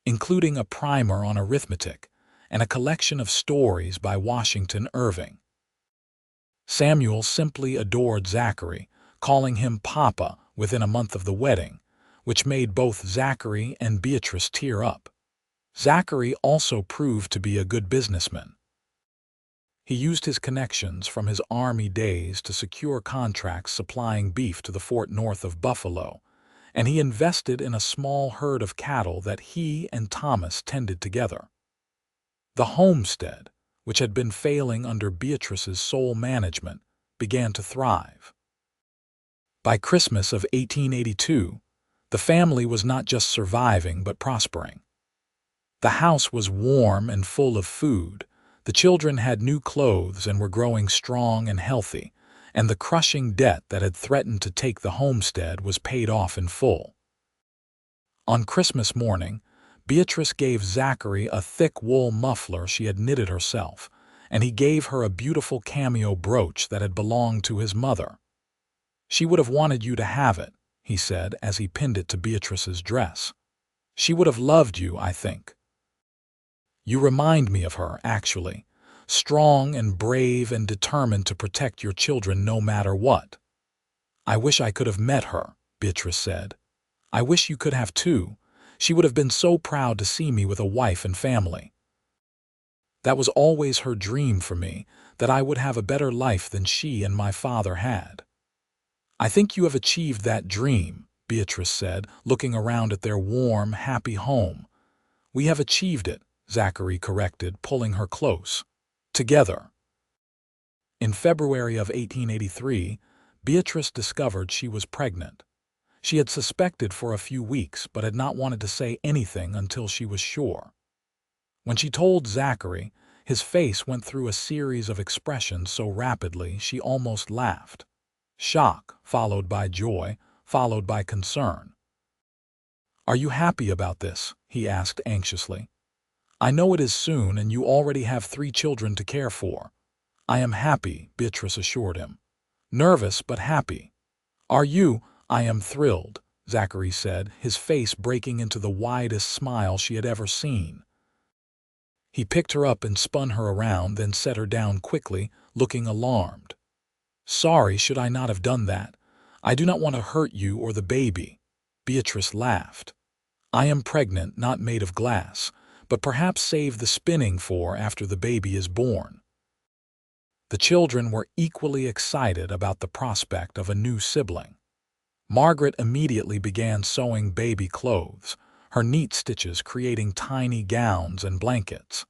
including a primer on arithmetic and a collection of stories by Washington Irving. Samuel simply adored Zachary, calling him Papa within a month of the wedding, which made both Zachary and Beatrice tear up. Zachary also proved to be a good businessman. He used his connections from his Army days to secure contracts supplying beef to the fort north of Buffalo, and he invested in a small herd of cattle that he and Thomas tended together. The homestead, which had been failing under Beatrice's sole management, began to thrive. By Christmas of 1882, the family was not just surviving but prospering. The house was warm and full of food. The children had new clothes and were growing strong and healthy, and the crushing debt that had threatened to take the homestead was paid off in full. On Christmas morning, Beatrice gave Zachary a thick wool muffler she had knitted herself, and he gave her a beautiful cameo brooch that had belonged to his mother. "She would have wanted you to have it," he said as he pinned it to Beatrice's dress. "She would have loved you, I think. You remind me of her, actually, strong and brave and determined to protect your children no matter what." "I wish I could have met her," Beatrice said. "I wish you could have too. She would have been so proud to see me with a wife and family. That was always her dream for me, that I would have a better life than she and my father had." "I think you have achieved that dream," Beatrice said, looking around at their warm, happy home. "We have achieved it," Zachary corrected, pulling her close. "Together." In February of 1883, Beatrice discovered she was pregnant. She had suspected for a few weeks but had not wanted to say anything until she was sure. When she told Zachary, his face went through a series of expressions so rapidly she almost laughed. Shock, followed by joy, followed by concern. "Are you happy about this?" he asked anxiously. "I know it is soon and you already have 3 children to care for." "I am happy," Beatrice assured him. "Nervous but happy." "Are you?" "I am thrilled," Zachary said, his face breaking into the widest smile she had ever seen. He picked her up and spun her around, then set her down quickly, looking alarmed. "Sorry, should I not have done that? I do not want to hurt you or the baby." Beatrice laughed. "I am pregnant, not made of glass, but perhaps save the spinning for after the baby is born." The children were equally excited about the prospect of a new sibling. Margaret immediately began sewing baby clothes, her neat stitches creating tiny gowns and blankets.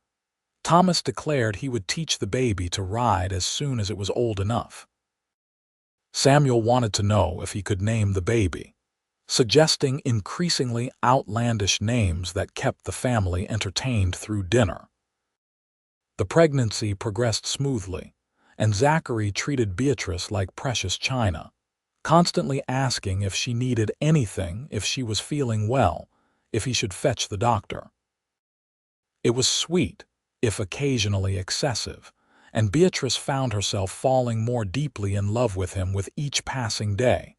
Thomas declared he would teach the baby to ride as soon as it was old enough. Samuel wanted to know if he could name the baby, suggesting increasingly outlandish names that kept the family entertained through dinner. The pregnancy progressed smoothly, and Zachary treated Beatrice like precious china, constantly asking if she needed anything, if she was feeling well, if he should fetch the doctor. It was sweet, if occasionally excessive, and Beatrice found herself falling more deeply in love with him with each passing day.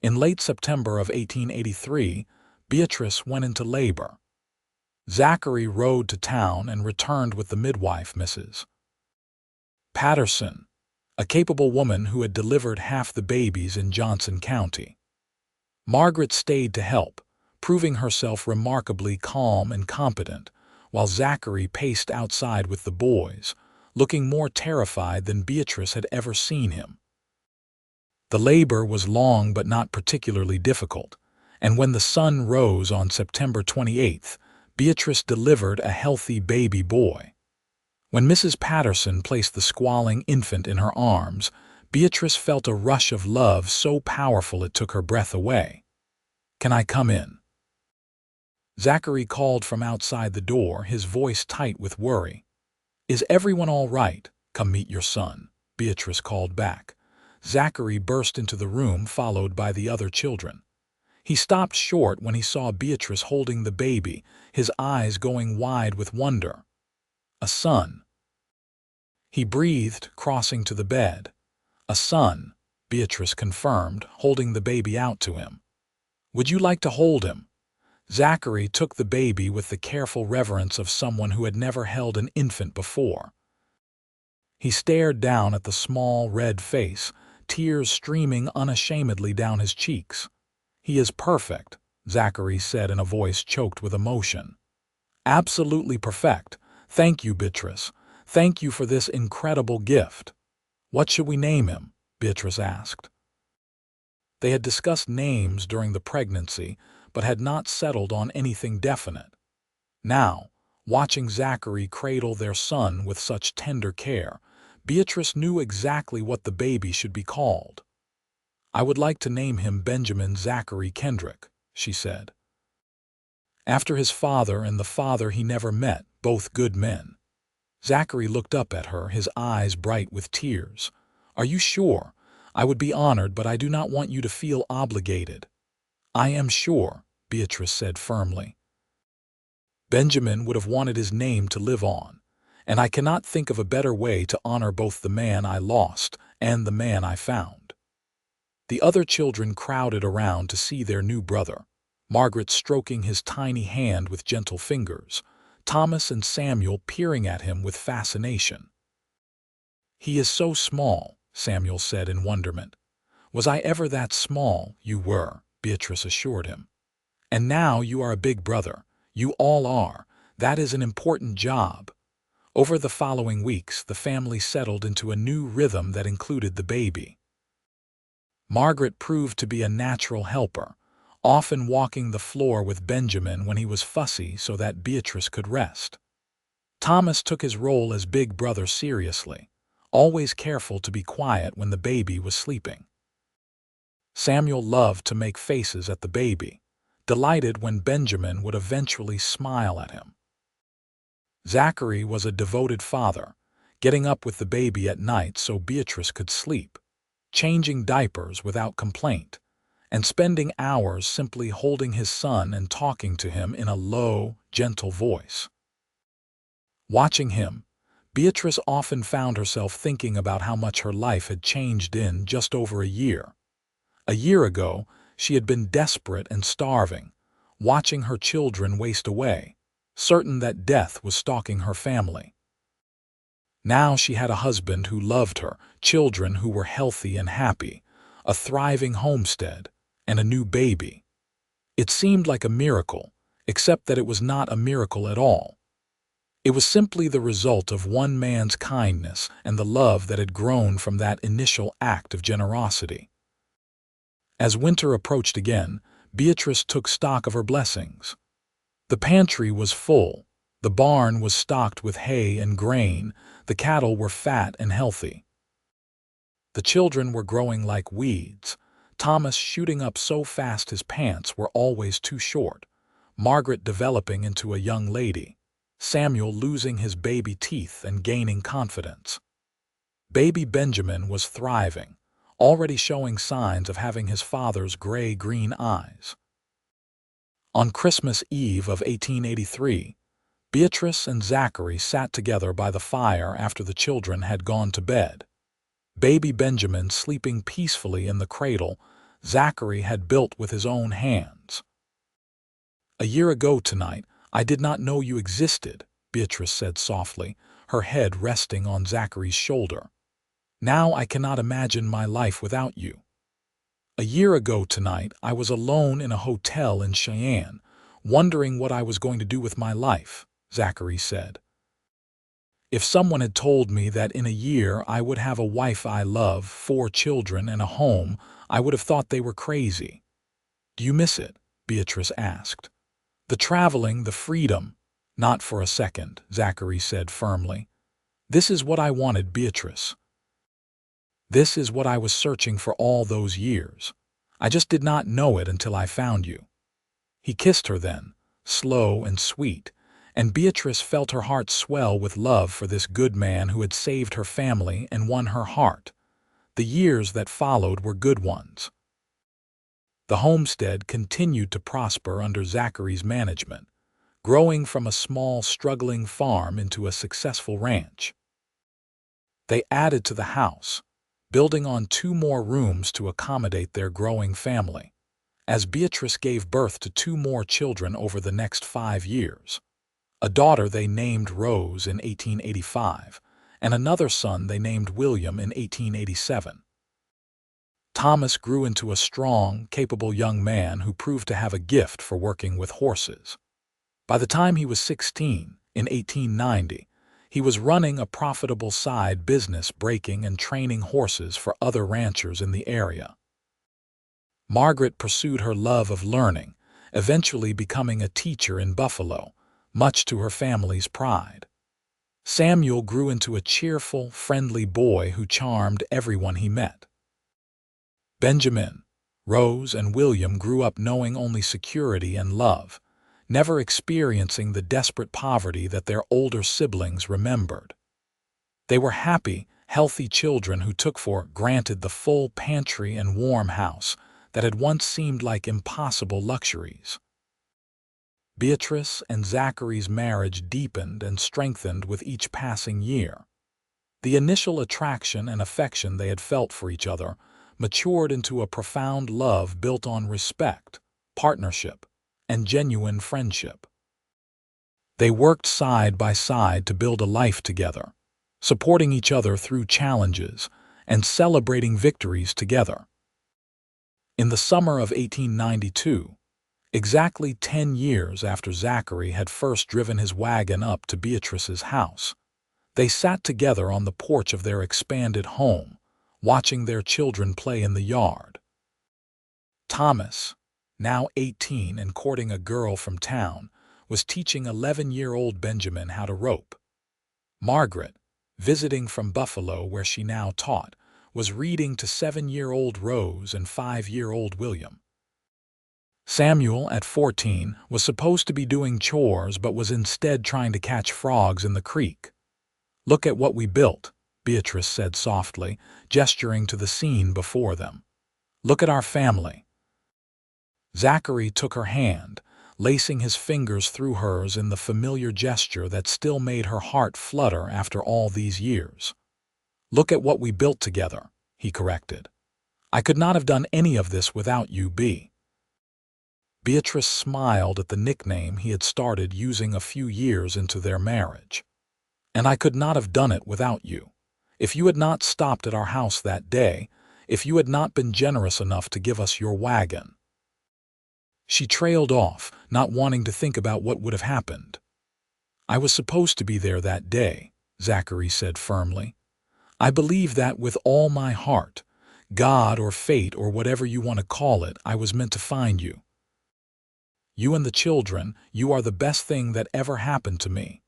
In late September of 1883, Beatrice went into labor. Zachary rode to town and returned with the midwife, Mrs. Patterson, a capable woman who had delivered half the babies in Johnson County. Margaret stayed to help, proving herself remarkably calm and competent, while Zachary paced outside with the boys, looking more terrified than Beatrice had ever seen him. The labor was long but not particularly difficult, and when the sun rose on September 28th, Beatrice delivered a healthy baby boy. When Mrs. Patterson placed the squalling infant in her arms, Beatrice felt a rush of love so powerful it took her breath away. "Can I come in?" Zachary called from outside the door, his voice tight with worry. "Is everyone all right? Come meet your son," Beatrice called back. Zachary burst into the room, followed by the other children. He stopped short when he saw Beatrice holding the baby, his eyes going wide with wonder. "A son," he breathed, crossing to the bed. "A son," Beatrice confirmed, holding the baby out to him. "Would you like to hold him?" Zachary took the baby with the careful reverence of someone who had never held an infant before. He stared down at the small, red face, tears streaming unashamedly down his cheeks. "He is perfect," Zachary said in a voice choked with emotion. "Absolutely perfect. Thank you, Beatrice. Thank you for this incredible gift." "What should we name him?" Beatrice asked. They had discussed names during the pregnancy, but had not settled on anything definite. Now, watching Zachary cradle their son with such tender care, Beatrice knew exactly what the baby should be called. "I would like to name him Benjamin Zachary Kendrick," she said. "After his father and the father he never met, both good men." Zachary looked up at her, his eyes bright with tears. "Are you sure? I would be honored, but I do not want you to feel obligated." "I am sure," Beatrice said firmly. "Benjamin would have wanted his name to live on, and I cannot think of a better way to honor both the man I lost and the man I found." The other children crowded around to see their new brother, Margaret stroking his tiny hand with gentle fingers, Thomas and Samuel peering at him with fascination. "He is so small," Samuel said in wonderment. "Was I ever that small?" "You were," Beatrice assured him. "And now you are a big brother. You all are. That is an important job." Over the following weeks, the family settled into a new rhythm that included the baby. Margaret proved to be a natural helper, often walking the floor with Benjamin when he was fussy so that Beatrice could rest. Thomas took his role as big brother seriously, always careful to be quiet when the baby was sleeping. Samuel loved to make faces at the baby, delighted when Benjamin would eventually smile at him. Zachary was a devoted father, getting up with the baby at night so Beatrice could sleep, changing diapers without complaint, and spending hours simply holding his son and talking to him in a low, gentle voice. Watching him, Beatrice often found herself thinking about how much her life had changed in just over a year. A year ago, she had been desperate and starving, watching her children waste away, certain that death was stalking her family. Now she had a husband who loved her, children who were healthy and happy, a thriving homestead, and a new baby. It seemed like a miracle, except that it was not a miracle at all. It was simply the result of one man's kindness and the love that had grown from that initial act of generosity. As winter approached again, Beatrice took stock of her blessings. The pantry was full, the barn was stocked with hay and grain, the cattle were fat and healthy. The children were growing like weeds, Thomas shooting up so fast his pants were always too short, Margaret developing into a young lady, Samuel losing his baby teeth and gaining confidence. Baby Benjamin was thriving, already showing signs of having his father's gray-green eyes. On Christmas Eve of 1883, Beatrice and Zachary sat together by the fire after the children had gone to bed. Baby Benjamin sleeping peacefully in the cradle Zachary had built with his own hands. "A year ago tonight, I did not know you existed, Beatrice said softly, her head resting on Zachary's shoulder. Now I cannot imagine my life without you. A year ago tonight, I was alone in a hotel in Cheyenne, wondering what I was going to do with my life, Zachary said. If someone had told me that in a year I would have a wife I love, 4 children, and a home, I would have thought they were crazy. Do you miss it? Beatrice asked. The traveling, the freedom. Not for a second, Zachary said firmly. This is what I wanted, Beatrice. This is what I was searching for all those years. I just did not know it until I found you. He kissed her then, slow and sweet, and Beatrice felt her heart swell with love for this good man who had saved her family and won her heart. The years that followed were good ones. The homestead continued to prosper under Zachary's management, growing from a small, struggling farm into a successful ranch. They added to the house, building on 2 more rooms to accommodate their growing family, as Beatrice gave birth to 2 more children over the next 5 years. A daughter they named Rose in 1885, and another son they named William in 1887. Thomas grew into a strong, capable young man who proved to have a gift for working with horses. By the time he was 16, in 1890, he was running a profitable side business breaking and training horses for other ranchers in the area. Margaret pursued her love of learning, eventually becoming a teacher in Buffalo, much to her family's pride. Samuel grew into a cheerful, friendly boy who charmed everyone he met. Benjamin, Rose, and William grew up knowing only security and love, never experiencing the desperate poverty that their older siblings remembered. They were happy, healthy children who took for granted the full pantry and warm house that had once seemed like impossible luxuries. Beatrice and Zachary's marriage deepened and strengthened with each passing year. The initial attraction and affection they had felt for each other matured into a profound love built on respect, partnership, and genuine friendship. They worked side by side to build a life together, supporting each other through challenges and celebrating victories together. In the summer of 1892, exactly 10 years after Zachary had first driven his wagon up to Beatrice's house, they sat together on the porch of their expanded home, watching their children play in the yard. Thomas, now 18 and courting a girl from town, was teaching 11-year-old Benjamin how to rope. Margaret, visiting from Buffalo where she now taught, was reading to 7-year-old Rose and 5-year-old William. Samuel, at 14, was supposed to be doing chores but was instead trying to catch frogs in the creek. "Look at what we built," Beatrice said softly, gesturing to the scene before them. "Look at our family." Zachary took her hand, lacing his fingers through hers in the familiar gesture that still made her heart flutter after all these years. "Look at what we built together," he corrected. "I could not have done any of this without you, B." Beatrice smiled at the nickname he had started using a few years into their marriage. "And I could not have done it without you. If you had not stopped at our house that day, if you had not been generous enough to give us your wagon." She trailed off, not wanting to think about what would have happened. "I was supposed to be there that day," Zachary said firmly. "I believe that with all my heart. God or fate or whatever you want to call it, I was meant to find you. You and the children, you are the best thing that ever happened to me."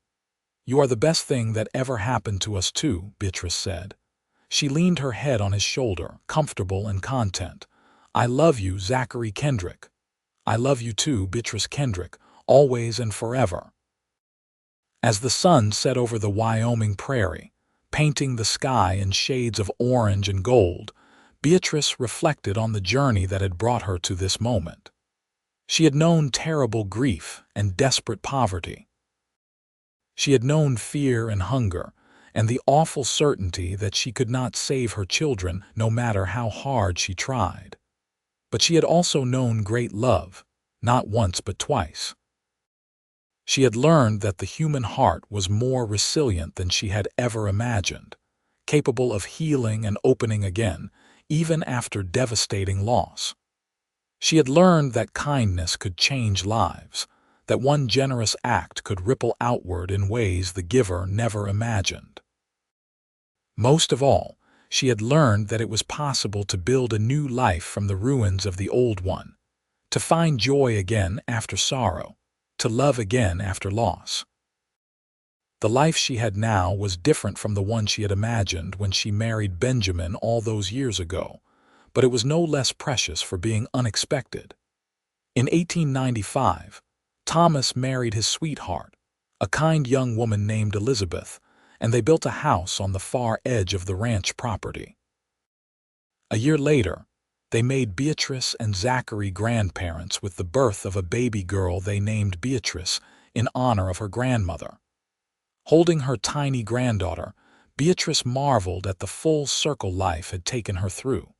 "You are the best thing that ever happened to us too," Beatrice said. She leaned her head on his shoulder, comfortable and content. "I love you, Zachary Kendrick. I love you too, Beatrice Kendrick, always and forever." As the sun set over the Wyoming prairie, painting the sky in shades of orange and gold, Beatrice reflected on the journey that had brought her to this moment. She had known terrible grief and desperate poverty. She had known fear and hunger, and the awful certainty that she could not save her children no matter how hard she tried. But she had also known great love, not once but twice. She had learned that the human heart was more resilient than she had ever imagined, capable of healing and opening again, even after devastating loss. She had learned that kindness could change lives, that one generous act could ripple outward in ways the giver never imagined. Most of all, she had learned that it was possible to build a new life from the ruins of the old one, to find joy again after sorrow, to love again after loss. The life she had now was different from the one she had imagined when she married Benjamin all those years ago, but it was no less precious for being unexpected. In 1895, Thomas married his sweetheart, a kind young woman named Elizabeth, and they built a house on the far edge of the ranch property. A year later, they made Beatrice and Zachary grandparents with the birth of a baby girl they named Beatrice in honor of her grandmother. Holding her tiny granddaughter, Beatrice marveled at the full circle life had taken her through.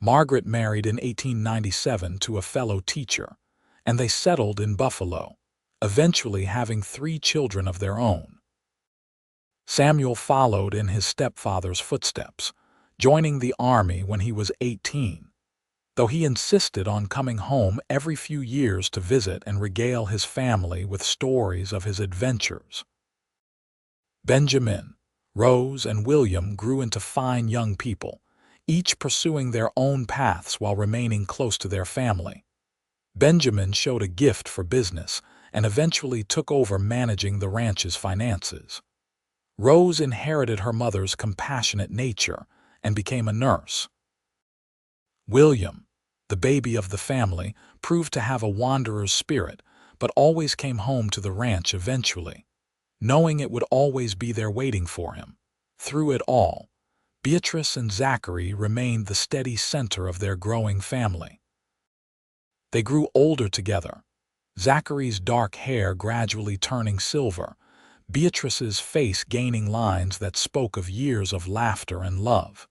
Margaret married in 1897 to a fellow teacher, and they settled in Buffalo, eventually having 3 children of their own. Samuel followed in his stepfather's footsteps, joining the army when he was 18, though he insisted on coming home every few years to visit and regale his family with stories of his adventures. Benjamin, Rose, and William grew into fine young people, each pursuing their own paths while remaining close to their family. Benjamin showed a gift for business and eventually took over managing the ranch's finances. Rose inherited her mother's compassionate nature and became a nurse. William, the baby of the family, proved to have a wanderer's spirit, but always came home to the ranch eventually, knowing it would always be there waiting for him. Through it all, Beatrice and Zachary remained the steady center of their growing family. They grew older together, Zachary's dark hair gradually turning silver, Beatrice's face gaining lines that spoke of years of laughter and love.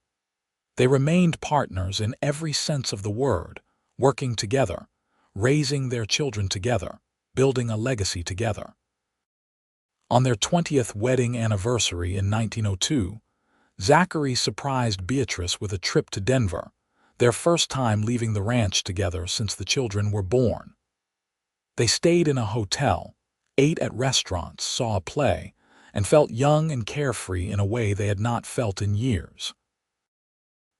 They remained partners in every sense of the word, working together, raising their children together, building a legacy together. On their 20th wedding anniversary in 1902, Zachary surprised Beatrice with a trip to Denver, their first time leaving the ranch together since the children were born. They stayed in a hotel, ate at restaurants, saw a play, and felt young and carefree in a way they had not felt in years.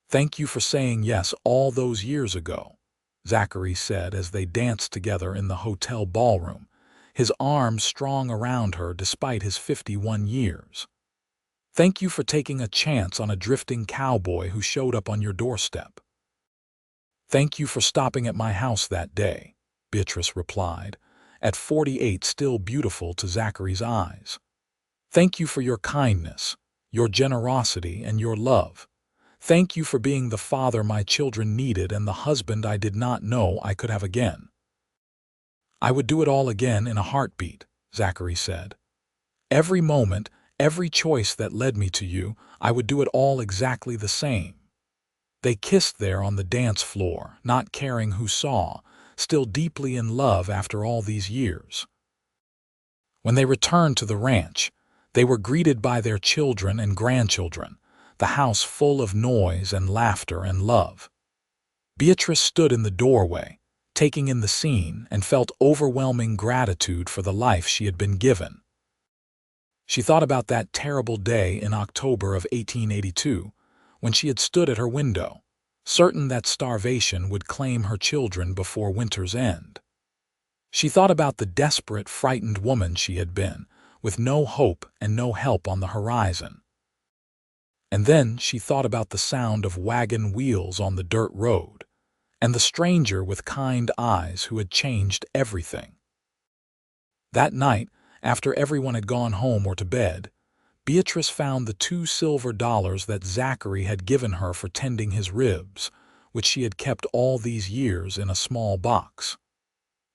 "Thank you for saying yes all those years ago," Zachary said as they danced together in the hotel ballroom, his arms strong around her despite his 51 years. "Thank you for taking a chance on a drifting cowboy who showed up on your doorstep." "Thank you for stopping at my house that day," Beatrice replied, at 48 still beautiful to Zachary's eyes. "Thank you for your kindness, your generosity, and your love. Thank you for being the father my children needed and the husband I did not know I could have again." "I would do it all again in a heartbeat," Zachary said. "Every moment, every choice that led me to you, I would do it all exactly the same." They kissed there on the dance floor, not caring who saw, still deeply in love after all these years. When they returned to the ranch, they were greeted by their children and grandchildren, the house full of noise and laughter and love. Beatrice stood in the doorway, taking in the scene, and felt overwhelming gratitude for the life she had been given. She thought about that terrible day in October of 1882, when she had stood at her window, certain that starvation would claim her children before winter's end. She thought about the desperate, frightened woman she had been, with no hope and no help on the horizon. And then she thought about the sound of wagon wheels on the dirt road, and the stranger with kind eyes who had changed everything. That night, after everyone had gone home or to bed, Beatrice found the $2 that Zachary had given her for tending his ribs, which she had kept all these years in a small box.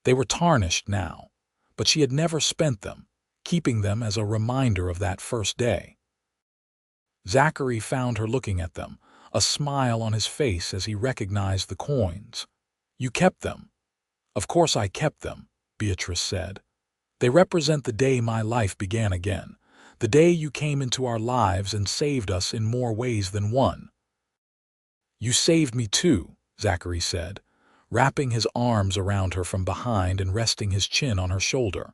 They were tarnished now, but she had never spent them, keeping them as a reminder of that first day. Zachary found her looking at them, a smile on his face as he recognized the coins. "You kept them." "Of course I kept them," Beatrice said. They represent the day my life began again, the day you came into our lives and saved us in more ways than one. You saved me too, Zachary said, wrapping his arms around her from behind and resting his chin on her shoulder.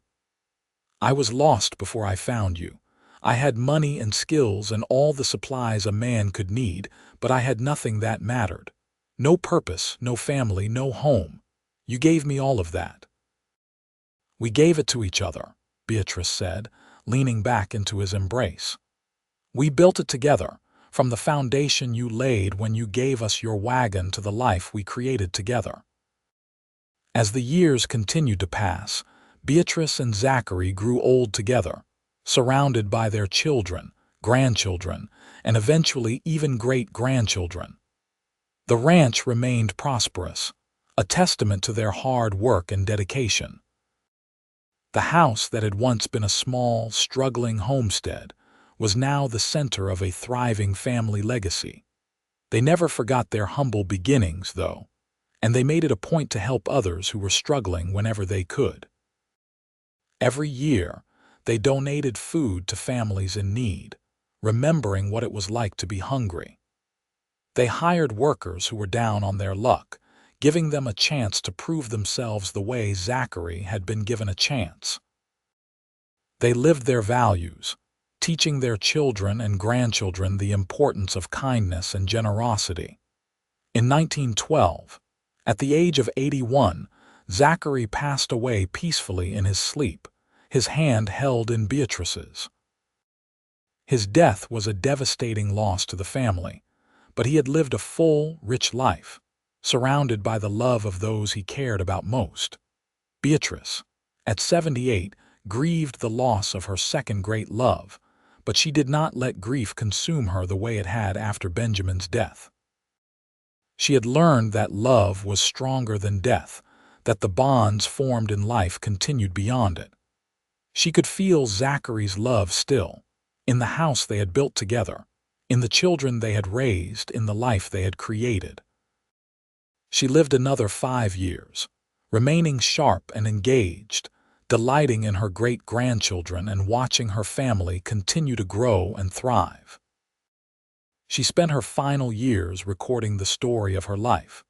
I was lost before I found you. I had money and skills and all the supplies a man could need, but I had nothing that mattered. No purpose, no family, no home. You gave me all of that. We gave it to each other, Beatrice said, leaning back into his embrace. We built it together, from the foundation you laid when you gave us your wagon to the life we created together. As the years continued to pass, Beatrice and Zachary grew old together, surrounded by their children, grandchildren, and eventually even great-grandchildren. The ranch remained prosperous, a testament to their hard work and dedication. The house that had once been a small, struggling homestead was now the center of a thriving family legacy. They never forgot their humble beginnings, though, and they made it a point to help others who were struggling whenever they could. Every year, they donated food to families in need, remembering what it was like to be hungry. They hired workers who were down on their luck, giving them a chance to prove themselves the way Zachary had been given a chance. They lived their values, teaching their children and grandchildren the importance of kindness and generosity. In 1912, at the age of 81, Zachary passed away peacefully in his sleep, his hand held in Beatrice's. His death was a devastating loss to the family, but he had lived a full, rich life, surrounded by the love of those he cared about most. Beatrice, at 78, grieved the loss of her second great love, but she did not let grief consume her the way it had after Benjamin's death. She had learned that love was stronger than death, that the bonds formed in life continued beyond it. She could feel Zachary's love still, in the house they had built together, in the children they had raised, in the life they had created. She lived another 5 years, remaining sharp and engaged, delighting in her great-grandchildren and watching her family continue to grow and thrive. She spent her final years recording the story of her life,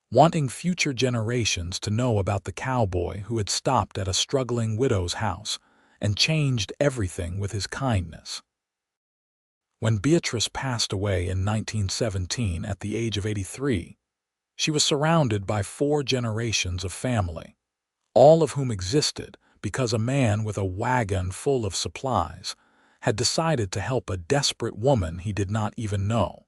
wanting future generations to know about the cowboy who had stopped at a struggling widow's house and changed everything with his kindness. When Beatrice passed away in 1917 at the age of 83, she was surrounded by 4 generations of family, all of whom existed because a man with a wagon full of supplies had decided to help a desperate woman he did not even know.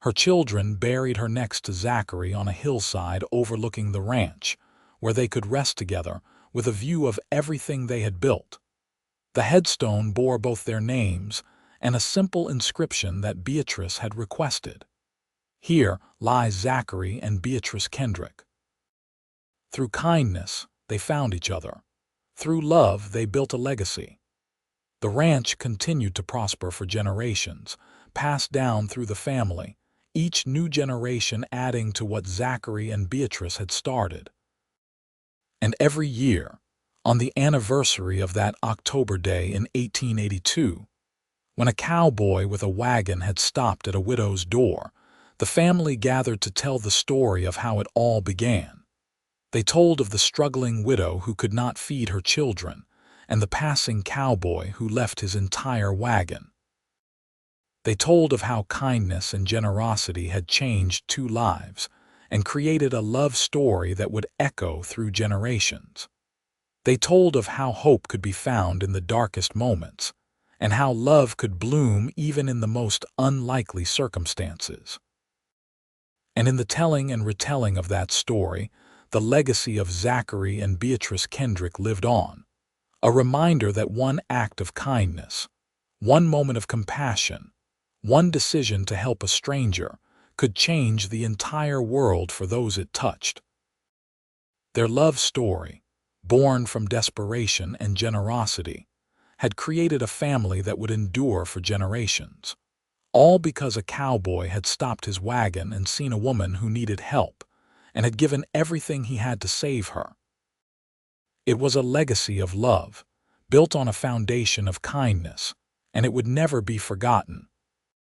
Her children buried her next to Zachary on a hillside overlooking the ranch, where they could rest together with a view of everything they had built. The headstone bore both their names and a simple inscription that Beatrice had requested. Here lies Zachary and Beatrice Kendrick. Through kindness, they found each other. Through love, they built a legacy. The ranch continued to prosper for generations, passed down through the family, each new generation adding to what Zachary and Beatrice had started. And every year, on the anniversary of that October day in 1882, when a cowboy with a wagon had stopped at a widow's door, the family gathered to tell the story of how it all began. They told of the struggling widow who could not feed her children, and the passing cowboy who left his entire wagon. They told of how kindness and generosity had changed 2 lives and created a love story that would echo through generations. They told of how hope could be found in the darkest moments, and how love could bloom even in the most unlikely circumstances. And in the telling and retelling of that story, the legacy of Zachary and Beatrice Kendrick lived on, a reminder that one act of kindness, one moment of compassion, one decision to help a stranger could change the entire world for those it touched. Their love story, born from desperation and generosity, had created a family that would endure for generations, all because a cowboy had stopped his wagon and seen a woman who needed help, and had given everything he had to save her. It was a legacy of love, built on a foundation of kindness, and it would never be forgotten.